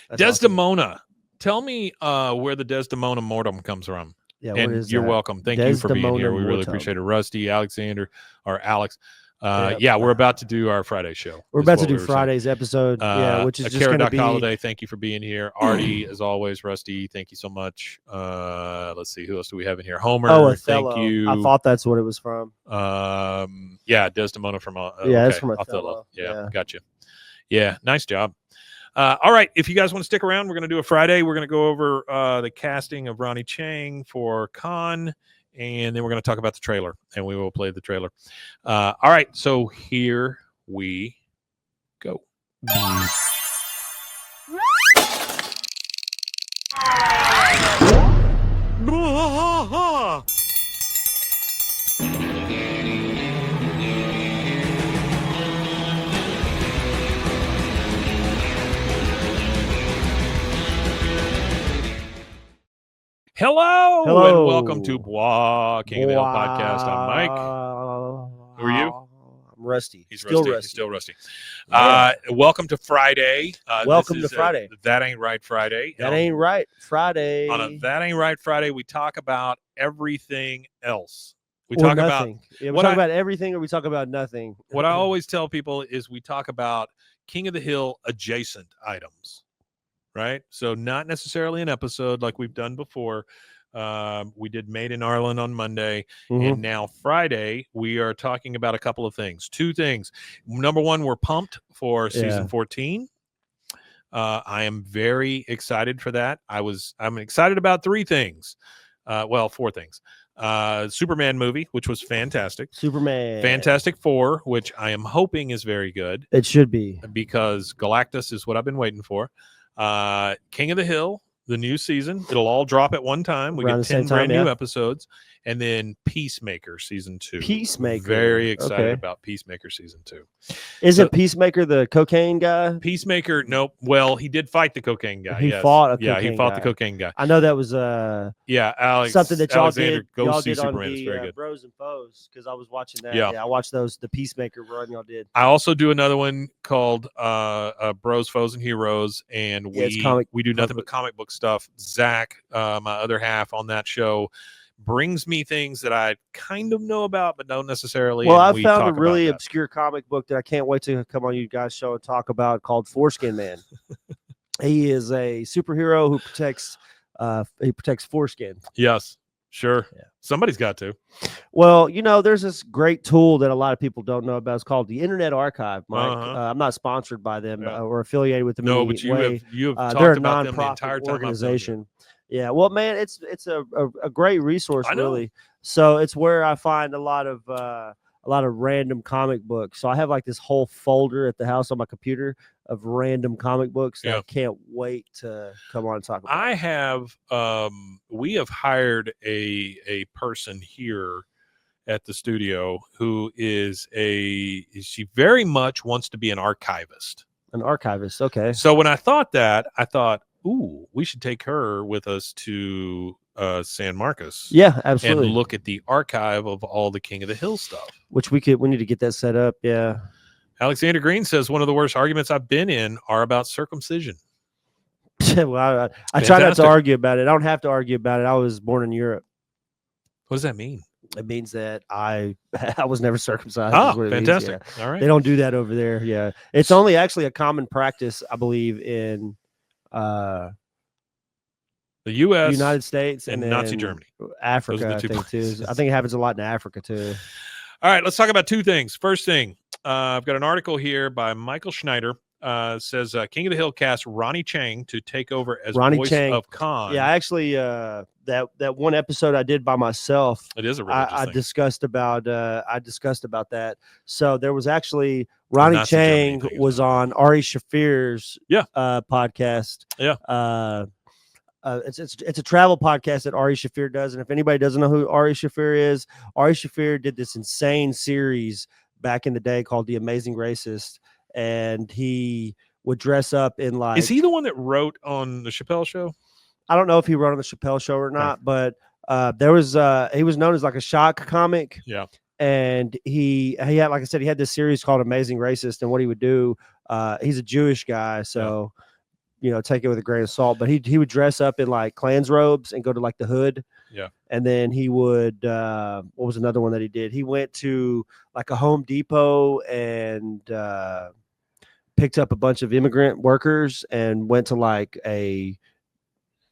That's awesome. Desdemona. Tell me where the Desdemona mortem comes from. Yeah, And what is you're that? welcome. Thank you for being Desdemona here. We really mortem. appreciate it. Rusty, Alexander, or Alex. Yep. Yeah, we're about to do our Friday show. We're about to do Friday's episode. Which is just going to be Holiday. Thank you for being here. Artie, as always. Rusty, thank you so much. Let's see, who else do we have in here? Homer, Othello. thank you. I thought that's what it was from. Yeah, Desdemona from it's from Othello. Yeah, gotcha. Yeah, nice job. All right, if you guys want to stick around, we're going to do a Friday. We're going to go over the casting of Ronnie Chang for Kahn, and then we're going to talk about the trailer, and we will play the trailer. All right, so here we go. Hello, and welcome to Bois King of the Hill podcast. I'm Mike. Who are you? I'm Rusty. He's still rusty. Rusty. He's still rusty. Yeah. Welcome to Friday. Welcome to Friday. That Ain't Right Friday. That Ain't Right Friday. On a That Ain't Right Friday, we talk about everything else. We or talk nothing. about we talk about everything, or we talk about nothing. What I always tell people is we talk about King of the Hill adjacent items. Right. So not necessarily an episode like we've done before. We did Maid and Arlen on Monday. And now Friday, we are talking about a couple of things. Two things. Number one, we're pumped for season 14. I am very excited for that. I'm excited about three things. Four things. Superman movie, which was fantastic. Superman. Fantastic Four, which I am hoping is very good. It should be. Because Galactus is what I've been waiting for. King of the Hill, the new season. It'll all drop at one time. We get 10 brand new episodes. And then Peacemaker season 2. Peacemaker. Very excited about Peacemaker season 2. Isn't Peacemaker the cocaine guy? Peacemaker, nope. Well, he did fight the cocaine guy. He fought a cocaine guy. Yeah, he fought the cocaine guy. I know that was Alex, something that y'all Alexander, did. Go Y'all see did Superman. on It's very the good. Bros and Foes, because I was watching that. Yeah. I watched the Peacemaker run y'all did. I also do another one called Bros, Foes, and Heroes, and we do nothing but comic book stuff. Zach, my other half on that show, brings me things that I kind of know about but don't necessarily. Well, I found a really obscure comic book that I can't wait to come on you guys' show and talk about called Foreskin Man. He is a superhero who protects foreskin. Yes, sure. Yeah. Somebody's got to. Well, there's this great tool that a lot of people don't know about. It's called the Internet Archive, Mike. I'm not sponsored by them or affiliated with them. No, in but any way. you have they're talked a about them the nonprofit entire time. organization. Yeah, well, man, it's a great resource, really. So it's where I find a lot of random comic books. So I have like this whole folder at the house on my computer of random comic books that I can't wait to come on and talk about. I have we have hired a person here at the studio who she very much wants to be an archivist. An archivist, okay. So when I thought, ooh, we should take her with us to San Marcos. Yeah, absolutely. And look at the archive of all the King of the Hill stuff. Which we need to get that set up, yeah. Alexander Green says one of the worst arguments I've been in are about circumcision. Well, I try not to argue about it. I don't have to argue about it. I was born in Europe. What does that mean? It means that I was never circumcised. Oh, fantastic. Yeah. All right. They don't do that over there. Yeah. It's only actually a common practice, I believe, in the U.S., United States, and Nazi Germany. Africa, I think, too. I think it happens a lot in Africa, too. All right, let's talk about two things. First thing, I've got an article here by Michael Schneider. Says King of the Hill cast Ronnie Chang to take over as voice of Kahn. Yeah, actually, that one episode I did by myself. It is a religious thing. I discussed about that. So there was actually Ronnie Chang was on Ari Shafir's podcast. Yeah. It's a travel podcast that Ari Shafir does, and if anybody doesn't know who Ari Shafir is, Ari Shafir did this insane series back in the day called The Amazing Racist. And he would dress up in like. Is he the one that wrote on the Chappelle Show? I don't know if he wrote on the Chappelle Show or not, but he was known as like a shock comic. Yeah. And he had, like I said, he had this series called Amazing Racist, and what he would do, he's a Jewish guy, so take it with a grain of salt. But he would dress up in like Klan's robes and go to like the hood. Yeah. And then he would, what was another one that he did? He went to like a Home Depot and picked up a bunch of immigrant workers and went to like a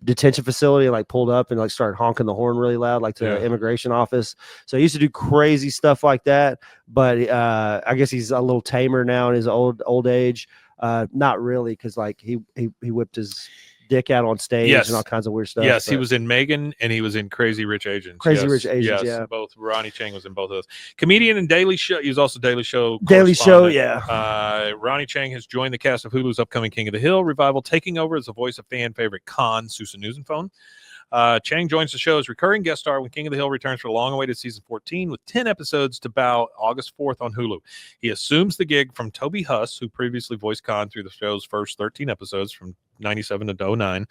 detention facility and like pulled up and like started honking the horn really loud, like to the immigration office. So he used to do crazy stuff like that. But I guess he's a little tamer now in his old age. Not really, because like he whipped his dick out on stage and all kinds of weird stuff. Yes, he was in Megan and he was in Crazy Rich Asians. Rich Asians, yes, yeah. Both Ronnie Chang was in both of those. Comedian and Daily Show. He was also Daily Show. Yeah. Ronnie Chang has joined the cast of Hulu's upcoming King of the Hill revival, taking over as the voice of fan favorite Kahn, Susan News'n'Phone. Chang joins the show as recurring guest star when King of the Hill returns for the long-awaited season 14 with 10 episodes to bow August 4th on Hulu. He assumes the gig from Toby Huss, who previously voiced Kahn through the show's first 13 episodes from 97 to 09.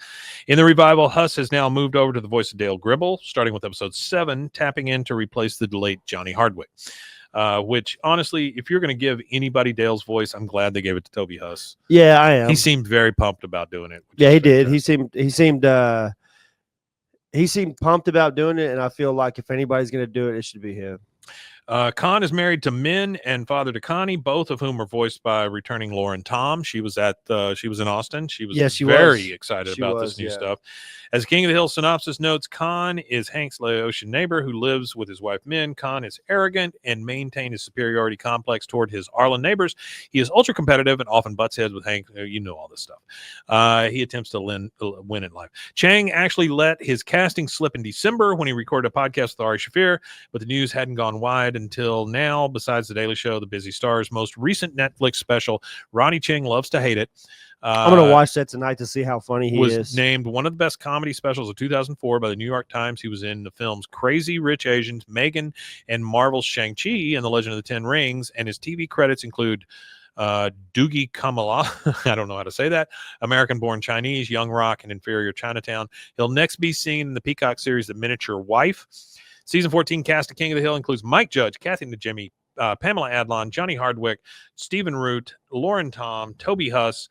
In the revival, Huss has now moved over to the voice of Dale Gribble, starting with episode 7, tapping in to replace the delayed Johnny Hardwick. Which, honestly, if you're going to give anybody Dale's voice, I'm glad they gave it to Toby Huss. Yeah, I am. He seemed very pumped about doing it. Yeah, he did. He seemed pumped about doing it, and I feel like if anybody's going to do it, it should be him. Kahn is married to Min and father to Connie, both of whom are voiced by returning Lauren Tom. She was in Austin. She was very excited about this new stuff. As King of the Hill synopsis notes, Kahn is Hank's Laotian neighbor who lives with his wife Min. Kahn is arrogant and maintains his superiority complex toward his Arlen neighbors. He is ultra competitive and often butts heads with Hank. You know all this stuff. He attempts to win in life. Chang actually let his casting slip in December when he recorded a podcast with Ari Shaffir, but the news hadn't gone wide until now. Besides The Daily Show, The Busy Star's most recent Netflix special, Ronnie Chang Loves to Hate It. I'm going to watch that tonight to see how funny he is. Was named one of the best comedy specials of 2004 by the New York Times. He was in the films Crazy Rich Asians, Megan, and Marvel's Shang-Chi and The Legend of the Ten Rings. And his TV credits include Doogie Kamala, I don't know how to say that, American-Born Chinese, Young Rock, and Inferior Chinatown. He'll next be seen in the Peacock series The Miniature Wife. Season 14 cast of King of the Hill includes Mike Judge, Kathy Najimy, Pamela Adlon, Johnny Hardwick, Stephen Root, Lauren Tom, Toby Huss.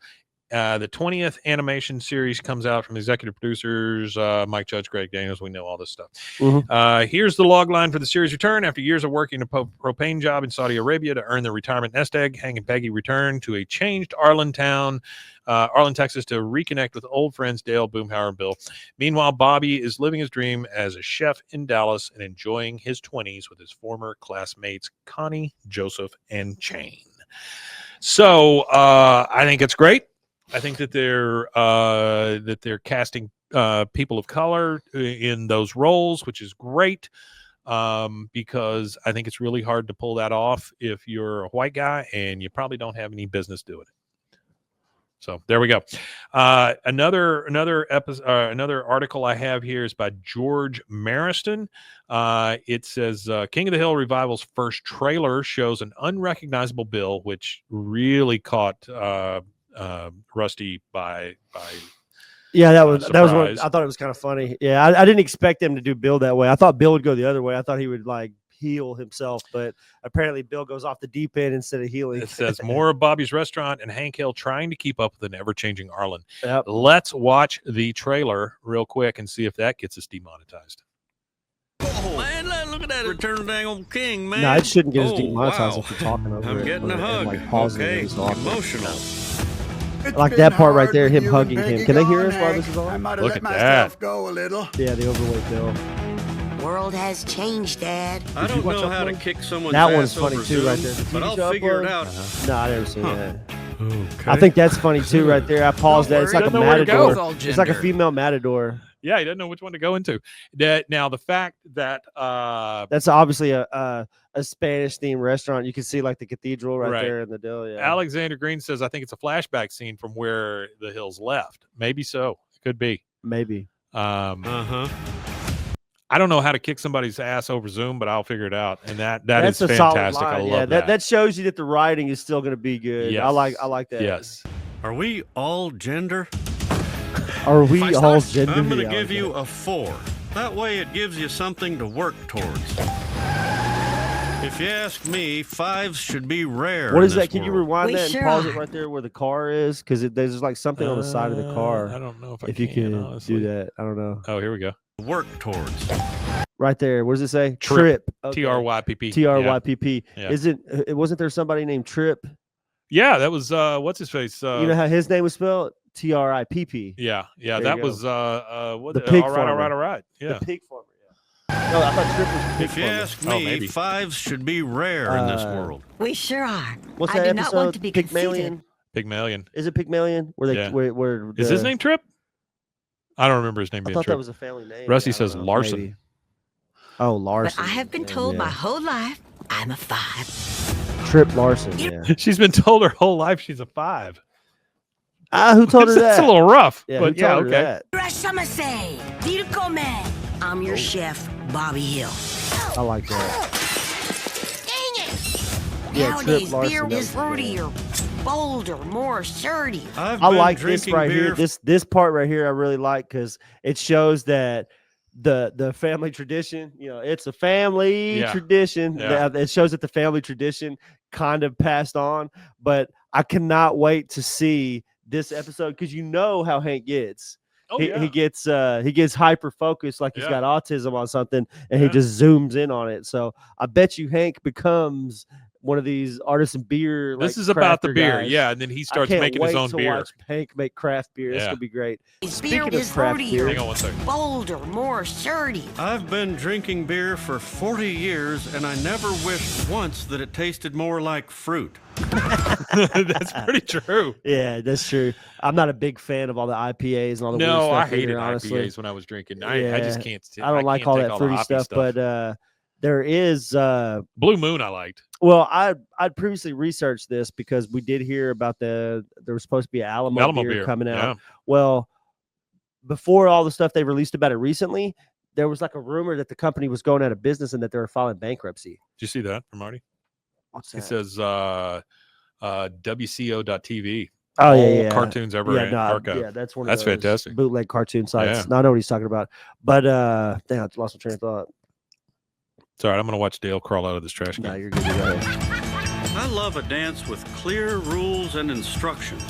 The 20th animation series comes out from the executive producers, Mike Judge, Greg Daniels. We know all this stuff. Mm-hmm. Here's the log line for the series return. After years of working a propane job in Saudi Arabia to earn their retirement nest egg, Hank and Peggy return to a changed Arlen, Texas to reconnect with old friends Dale, Boomhauer, and Bill. Meanwhile, Bobby is living his dream as a chef in Dallas and enjoying his 20s with his former classmates Connie, Joseph, and Chang. So I think it's great. I think that they're casting people of color in those roles, which is great, because I think it's really hard to pull that off if you're a white guy, and you probably don't have any business doing it. So there we go. Another article I have here is by George Mariston. It says King of the Hill revival's first trailer shows an unrecognizable Bill, which really caught Rusty by that was one, I thought it was kind of funny. I didn't expect him to do Bill that way. I thought Bill would go the other way. I thought he would like heal himself, but apparently Bill goes off the deep end instead of healing. It says more of Bobby's Restaurant and Hank Hill trying to keep up with an ever-changing Arlen. Yep. Let's watch the trailer real quick and see if that gets us demonetized. Oh, man, look at that Return of the dang old king, man. No, it shouldn't get us demonetized if we're talking over I'm it. getting a hug. Like pausing Okay, it was emotional. Like that part right there, him hugging him. Can they hear us while this is on? Look at that. Go a little. Yeah, the overweight Bill. World has changed, Dad. I don't know how to kick someone's That ass one's funny over too, Zoom, right there. but I'll figure it out. No, I never seen that. Okay. I think that's funny too, right there. I paused that. It's like a matador. It's like a female matador. Yeah, he doesn't know which one to go into. Now, the fact that that's obviously a Spanish themed restaurant. You can see like the cathedral right there in the deal. Yeah. Alexander Green says, I think it's a flashback scene from where the Hills left. Maybe so. It could be. Maybe. I don't know how to kick somebody's ass over Zoom, but I'll figure it out. And that's a fantastic. solid line. I love that. That shows you that the writing is still going to be good. Yes. I like that. Yes. Are we all gender? Are we all gender? I'm going to give you a 4. That way it gives you something to work towards. If you ask me, 5s should be rare. What is in that? this Can you world. rewind We that and sure pause it are. right there where the car is? Because there's like something on the side of the car. I don't know If you could honestly. do that, I don't know. Oh, here we go. Work towards. Right there. What does it say? Trip. Okay. TRYPP. TRYPP. Yeah. Wasn't there somebody named Trip? Yeah, that was what's his face? You know how his name was spelled? TRIPP. Yeah, There that you was go. what The pig all farmer. right. Yeah. The pig farmer. Yeah. No, I thought Trip was the pig If you farmer. ask Oh, me, maybe. 5s should be rare in this world. We sure are. What's I that do episode? not want to be conceited. Pygmalion. Pygmalion. Is it Pygmalion? Where they Yeah. where Is his name Trip? I don't remember his name I being thought Trip. that was a family name. Rusty Yeah, I don't says know. Larson. Maybe. Oh, Larson. But I have been Yeah, told my yeah. whole life I'm a 5. Trip Larson. Yeah. She's been told her whole life she's a 5. Who told her that? That's a little rough, Yeah, but who yeah, told her okay. that? I'm your chef, Bobby Hill. I like that. Dang it! Yeah, Nowadays, Trip Larson, beer that is was good. fruitier, bolder, more assertive. I've I been like this drinking right beer here. This part right here I really like because it shows that the family tradition, it's a family Yeah. tradition. Yeah. It shows that the family tradition kind of passed on. But I cannot wait to see this episode because you know how Hank gets. Oh, he gets hyper focused like he's Yeah. got autism on something and Yeah. he just zooms in on it. So I bet you Hank becomes one of these artisan beer. This like, is about the crafter beer, guys. yeah, and then he I starts can't making his wait own to beer. watch Hank make craft beer. This Yeah. could be great. Beer Speaking is of craft fruitier, beer, Hang on one second. bolder, more assertive. I've been drinking beer for 40 years, and I never wished once that it tasted more like fruit. That's pretty true. yeah, that's true. I'm not a big fan of all the IPAs and all the weird No, stuff I hated either, honestly. IPAs when I was drinking. I just can't. I don't like can't all take that the fruity hoppy stuff, but there is Blue Moon I liked. well, I'd previously researched this because we did hear about there was supposed to be an Alamo beer coming out. Yeah. Well, before all the stuff they released about it recently, there was like a rumor that the company was going out of business and that they were filing bankruptcy. Did you see that from Marty? What's It says WCO.TV. Oh All yeah, cartoons ever yeah, no, archived. yeah, that's one of That's those fantastic. bootleg cartoon sites. Yeah. No, I know what he's talking about, but dang, I lost my train of thought. It's all right. I'm going to watch Dale crawl out of this trash can. No, you're good. You go ahead. I love a dance with clear rules and instructions.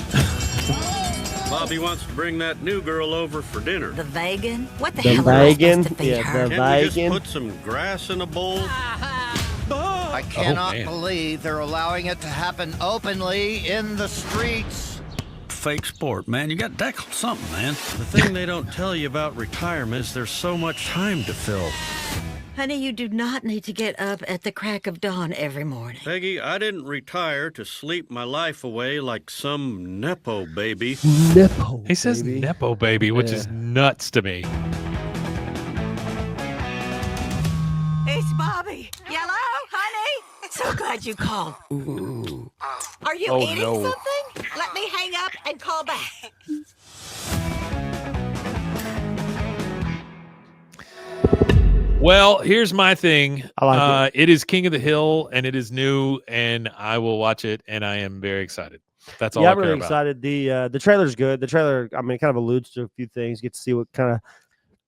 Bobby wants to bring that new girl over for dinner. The vegan? What the, The hell am I vegan? supposed to feed Yeah, her? the Can't we just vegan. put some grass in a bowl? I cannot man. believe they're allowing it to happen openly in the streets. Fake sport, man. You got to tackle something, man. The thing they don't tell you about retirement is there's so much time to fill. Honey, you do not need to get up at the crack of dawn every morning. Peggy, I didn't retire to sleep my life away like some Nepo baby. Nepo. He says baby. Nepo baby, which is Yeah. nuts to me. It's Bobby. Yellow, honey. So glad you called. Are you Oh, eating no. something? Let me hang up and call back. Well, here's my thing. I like it is King of the Hill, and it is new, and I will watch it, and I am very excited. That's all Yeah, I I'm care really about. excited. The trailer's good. The trailer, I mean, kind of alludes to a few things. You get to see what kind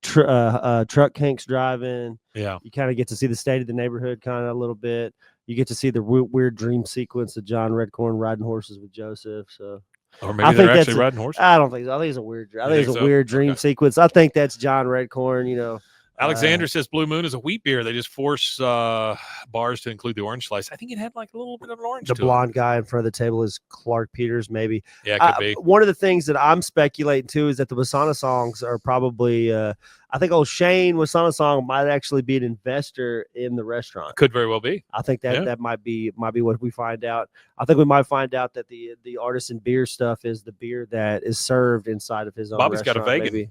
of truck Hank's driving. Yeah. You kind of get to see the state of the neighborhood kind of a little bit. You get to see the weird dream sequence of John Redcorn riding horses with Joseph. So Or I maybe think they're that's actually riding horses. I don't think so. I think it's a weird. I You think it's think a so? weird dream Okay. sequence. I think that's John Redcorn. You know, Alexander says Blue Moon is a wheat beer. They just force bars to include the orange slice. I think it had like a little bit of an orange the to blonde guy in front of the table is Clark Peters. Maybe. it. Yeah, it could be. One of the things that I'm speculating too is that the Wasana songs are probably. I think old Shane Wasana song might actually be an investor in the restaurant. Could very well be. I think that Yeah. that might be what we find out. I think we might find out that the artisan beer stuff is the beer that is served inside of his own. Bobby's got a restaurant, vegan. maybe.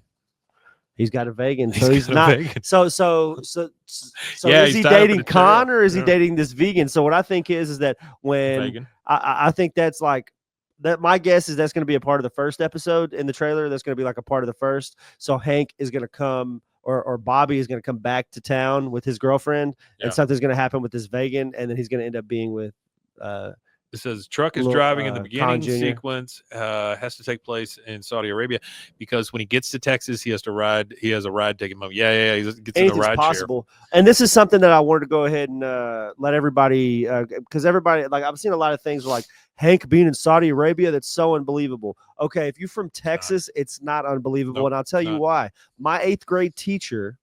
He's got a vegan, He's so he's got a not. vegan. So Yeah, is he's he tied up in dating a chair. Kahn or is he Yeah. dating this vegan? So what I think is that when Vegan. I think that's like that. My guess is that's going to be a part of the first episode in the trailer. That's going to be like a part of the first. So Hank is going to come, or Bobby is going to come back to town with his girlfriend, Yeah. and something's going to happen with this vegan, and then he's going to end up being with The It says truck is driving in the beginning sequence has to take place in Saudi Arabia because when he gets to Texas, he has to ride. He has a ride ticket. Yeah. He gets in a ride possible. Share. And this is something that I wanted to go ahead and let everybody, because everybody, like I've seen a lot of things like Hank being in Saudi Arabia. That's so unbelievable. Okay, if you're from Texas, it's not unbelievable, Nope, and I'll tell you why. My 8th grade teacher,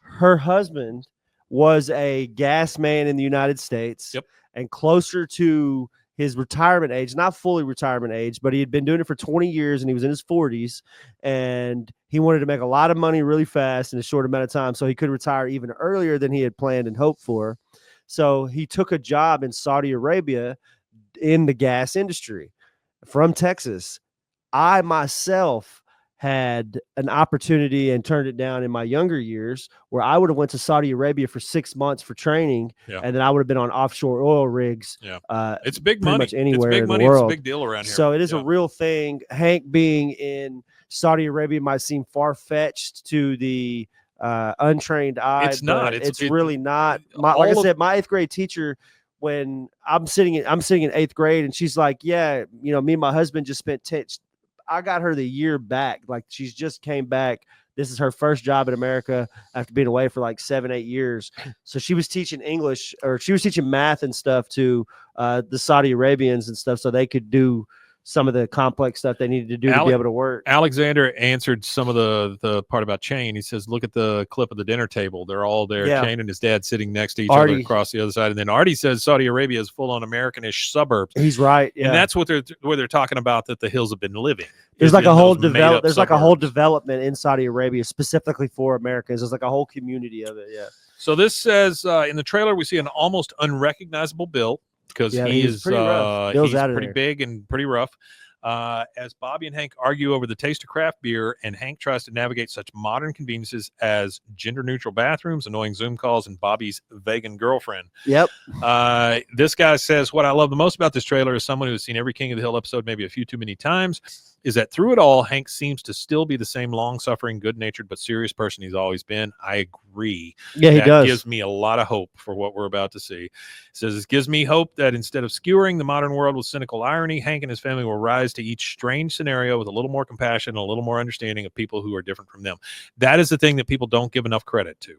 her husband was a gas man in the United States. Yep. And closer to his retirement age, not fully retirement age, but he had been doing it for 20 years and he was in his 40s and he wanted to make a lot of money really fast in a short amount of time. So he could retire even earlier than he had planned and hoped for. So he took a job in Saudi Arabia in the gas industry from Texas. I myself had an opportunity and turned it down in my younger years where I would have went to Saudi Arabia for 6 months for training. And then I would have been on offshore oil rigs. It's big money. Much anywhere it's big in money. the world. It's a big deal around here. So it is a real thing. Hank being in Saudi Arabia might seem far-fetched to the untrained eye. It's not. It's really not. Like I said, my 8th grade teacher, when I'm sitting in 8th grade and she's like, yeah, me and my husband just spent I got her the year back. Like she's just came back. This is her first job in America after being away for like 7-8 years. So she was teaching English, or she was teaching math and stuff to the Saudi Arabians and stuff so they could do some of the complex stuff they needed to do to be able to work. Alexander answered some of the part about Chain. He says, look at the clip of the dinner table. They're all there. Yeah. Chain and his dad sitting next to each other across the other side. And then Artie says Saudi Arabia is full on Americanish suburbs. He's right. Yeah. And that's what they're talking about, that the hills have been living. There's like a whole development in Saudi Arabia specifically for Americans. There's like a whole community of it. Yeah. So this says in the trailer, we see an almost unrecognizable Bill because he's pretty big and pretty rough. As Bobby and Hank argue over the taste of craft beer, and Hank tries to navigate such modern conveniences as gender-neutral bathrooms, annoying Zoom calls, and Bobby's vegan girlfriend. Yep. This guy says, what I love the most about this trailer is someone who has seen every King of the Hill episode maybe a few too many times, is that through it all, Hank seems to still be the same long-suffering, good-natured, but serious person he's always been. I agree. Yeah, he does. That gives me a lot of hope for what we're about to see. It says, it gives me hope that instead of skewering the modern world with cynical irony, Hank and his family will rise to each strange scenario with a little more compassion and a little more understanding of people who are different from them. That is the thing that people don't give enough credit to.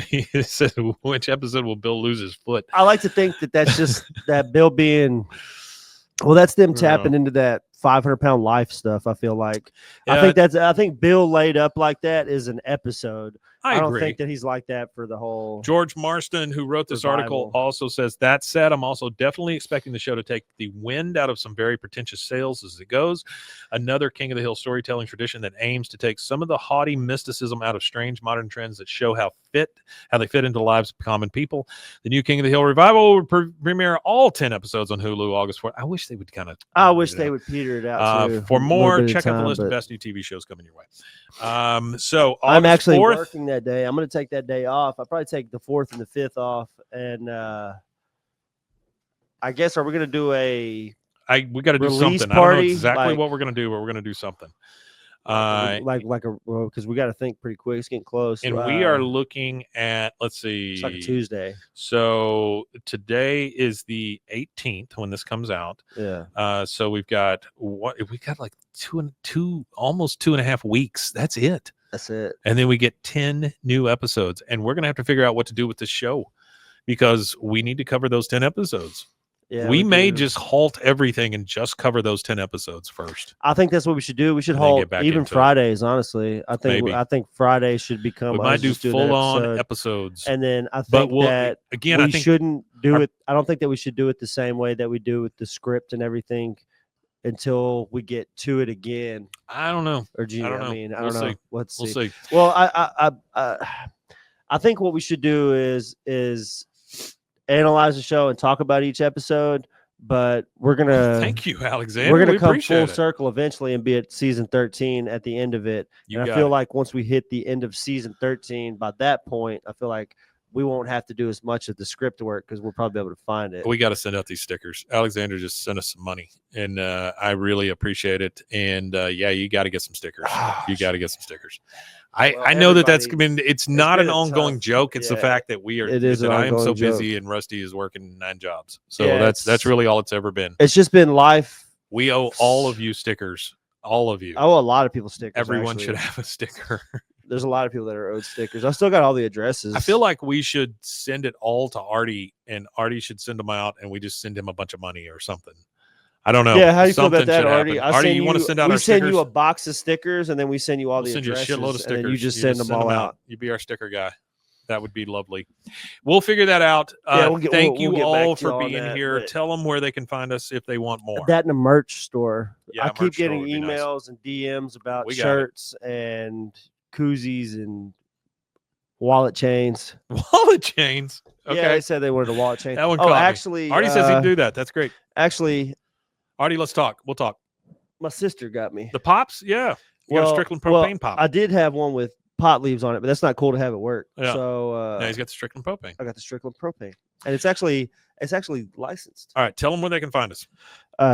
He says, which episode will Bill lose his foot? I like to think that that's just that Bill being... Well, that's them tapping into that 500-pound life stuff. I feel like I think Bill laid up like that is an episode. I don't think that he's like that for the whole. George Marston, who wrote this article, also says, that said, I'm also definitely expecting the show to take the wind out of some very pretentious sales as it goes. Another King of the Hill storytelling tradition that aims to take some of the haughty mysticism out of strange modern trends that show how they fit into the lives of common people. The new King of the Hill revival will premiere all 10 episodes on Hulu August 4th. I wish they would I wish they would peter it out too. For more, check out the list of best new TV shows coming your way. So August I'm actually 4th, working that day. I'm going to take that day off. I'll probably take the 4th and the 5th off. And I guess, are we going to do we got to do something. Party? I don't know exactly what we're going to do, but we're going to do something. Because we got to think pretty quick. It's getting close. And we are looking at, let's see. It's like a Tuesday. So today is the 18th when this comes out. Yeah. So we've got like almost 2.5 weeks. That's it. And then we get 10 new episodes, and we're going to have to figure out what to do with this show because we need to cover those 10 episodes. Yeah, we may just halt everything and just cover those 10 episodes first. I think that's what we should do. We should halt even Fridays, honestly. I think Friday should become. We might do full-on episodes. And then I think we shouldn't do it. I don't think that we should do it the same way that we do with the script and everything until we get to it again. I don't know. Or I don't know. I don't know. Let's see. We'll see. Well, I think what we should do is analyze the show and talk about each episode, but we're gonna thank you, Alexander. We're gonna come full circle eventually and be at season 13 at the end of it. And I feel like once we hit the end of season 13, by that point, I feel like we won't have to do as much of the script work because we'll probably be able to find it. We got to send out these stickers. Alexander just sent us some money, and I really appreciate it. And you got to get some stickers. You got to get some stickers. I know that's it's not an been a ongoing tough- joke. It's the yeah, fact that it is that an I am so ongoing joke. busy and Rusty is working 9 jobs. So Yeah, that's really all it's ever been. It's just been life. We owe all of you stickers. All of you. I owe a lot of people stickers. Everyone actually. should have a sticker. There's a lot of people that are owed stickers. I still got all the addresses. I feel like we should send it all to Artie, and Artie should send them out, and we just send him a bunch of money or something. I don't know. Yeah, how do you feel about Something that, should Artie? happen. Artie, you want to send out we our send stickers? you a box of stickers, and then we send you all We'll the send you a addresses, shitload of stickers. and then you just send them all out. You be our sticker guy. That would be lovely. We'll figure that out. Yeah, Thank we'll you get all back to you for on being that, here. but- Tell them where they can find us if they want more. That in a merch store. Yeah, I merch keep store getting would be nice. emails and DMs about We got it. shirts and koozies and wallet chains. Wallet chains. Okay. Yeah, they said they wanted a wallet chain. That one Oh, caught me. actually, Artie says he'd do that. That's great. Actually, Artie, let's talk. We'll talk. my sister got me. The pops? Yeah. You got a Strickland propane pop. I did have one with pot leaves on it, but that's not cool to have at work. Yeah. So Now he's got the Strickland propane. I got the Strickland propane, and it's actually licensed. All right. Tell them where they can find us.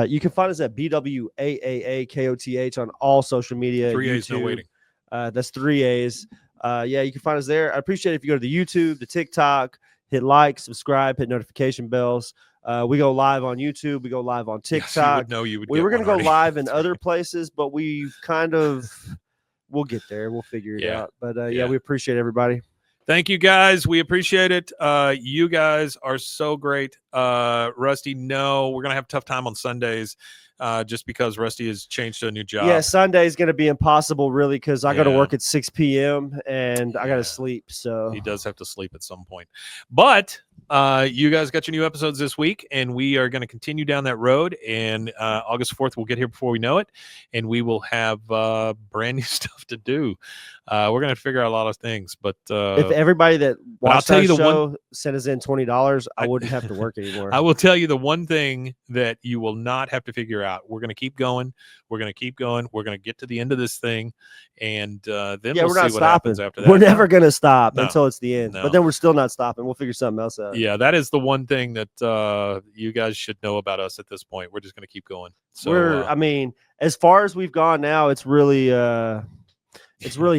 You can find us at BWAAAKOTH on all social media. 3 A's, no YouTube. waiting. That's 3 A's. Yeah, you can find us there. I appreciate it if you go to the YouTube, the TikTok, hit like, subscribe, hit notification bells. We go live on YouTube. We go live on Yes, you TikTok. would know you would We get were going to one, go Artie. live in other places, but we've we'll get there. We'll figure it Yeah. out. But Yeah. yeah, we appreciate everybody. Thank you guys. We appreciate it. You guys are so great. Rusty, no, we're going to have a tough time on Sundays just because Rusty has changed to a new job. Yeah, Sunday's going to be impossible, really, because I go to Yeah. work at 6 p.m. and I got Yeah. to sleep. So He does have to sleep at some point. But you guys got your new episodes this week, and we are going to continue down that road. And August 4th, we'll get here before we know it, and we will have brand new stuff to do. We're going to figure out a lot of things. But if everybody that but I'll watched tell our you the show sent us in $20, I wouldn't have to work anymore. I will tell you the one thing that you will not have to figure out. We're going to keep going. We're going to keep going. We're going to get to the end of this thing, and then Yeah, we'll we're see not what stopping. happens after that. We're never going to stop No. until it's the end. No. But then we're still not stopping. We'll figure something else out. Yeah, that is the one thing that you guys should know about us at this point. We're just going to keep going. So I mean, as far as we've gone now, it's really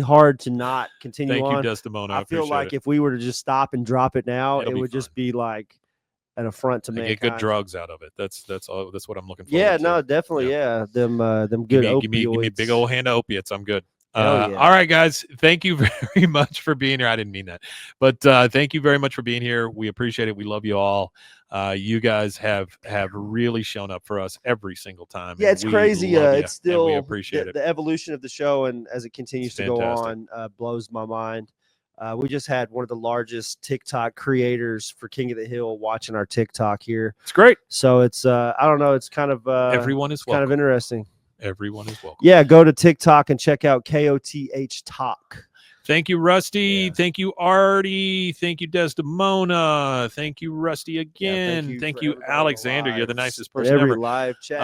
hard to not continue thank on. you, Desdemona. I feel appreciate like it. if we were to just stop and drop it now, It'll it be would just fun. be like an affront to I mankind. get good drugs out of it. That's all. That's what I'm looking for. Yeah, no, definitely, yeah. Them good give opioids. me a big old hand of opiates. I'm good. Hell yeah. All right, guys. Thank you very much for being here. I didn't mean that, but thank you very much for being here. We appreciate it. We love you all. You guys have really shown up for us every single time. Yeah, and it's we crazy. love you, It's still and we appreciate it. the evolution of the show, and as it continues It's to go fantastic. on, blows my mind. We just had one of the largest TikTok creators for King of the Hill watching our TikTok here. It's great. So it's I don't know, it's kind of Everyone is kind welcome. of interesting. Everyone is welcome. Yeah, go to TikTok and check out KOTH Talk. Thank you, Rusty. Yeah. Thank you, Artie. Thank you, Desdemona. Thank you, Rusty Yeah, again. Thank for you, everybody Alexander. You're the live. nicest And person every ever. live chat.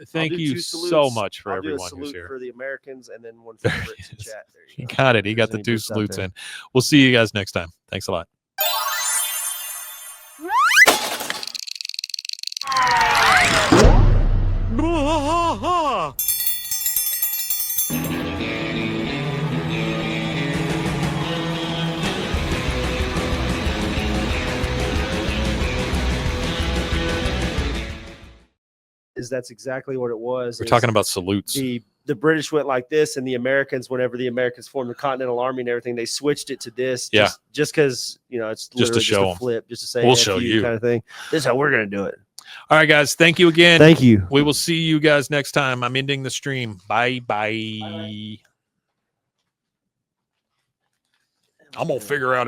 Thank I'll do you 2 so salutes. much for I'll do a everyone who's salute here. for the Americans and then one for the Brits in is. chat. There He you go. got it. He got There's the any 2 Brits out salutes there. in. We'll see you guys next time. Thanks a lot. That's exactly what it was. We're is talking about salutes. the British went like this, and the Americans, whenever the Americans formed the Continental Army and everything, they switched it to this. Yeah. Just because it's Just to literally show a 'em. flip, just to say We'll F show you. kind of thing. This is how we're gonna do it. All right, guys. Thank you again. Thank you. We will see you guys next time. I'm ending the stream. Bye. I'm going to figure out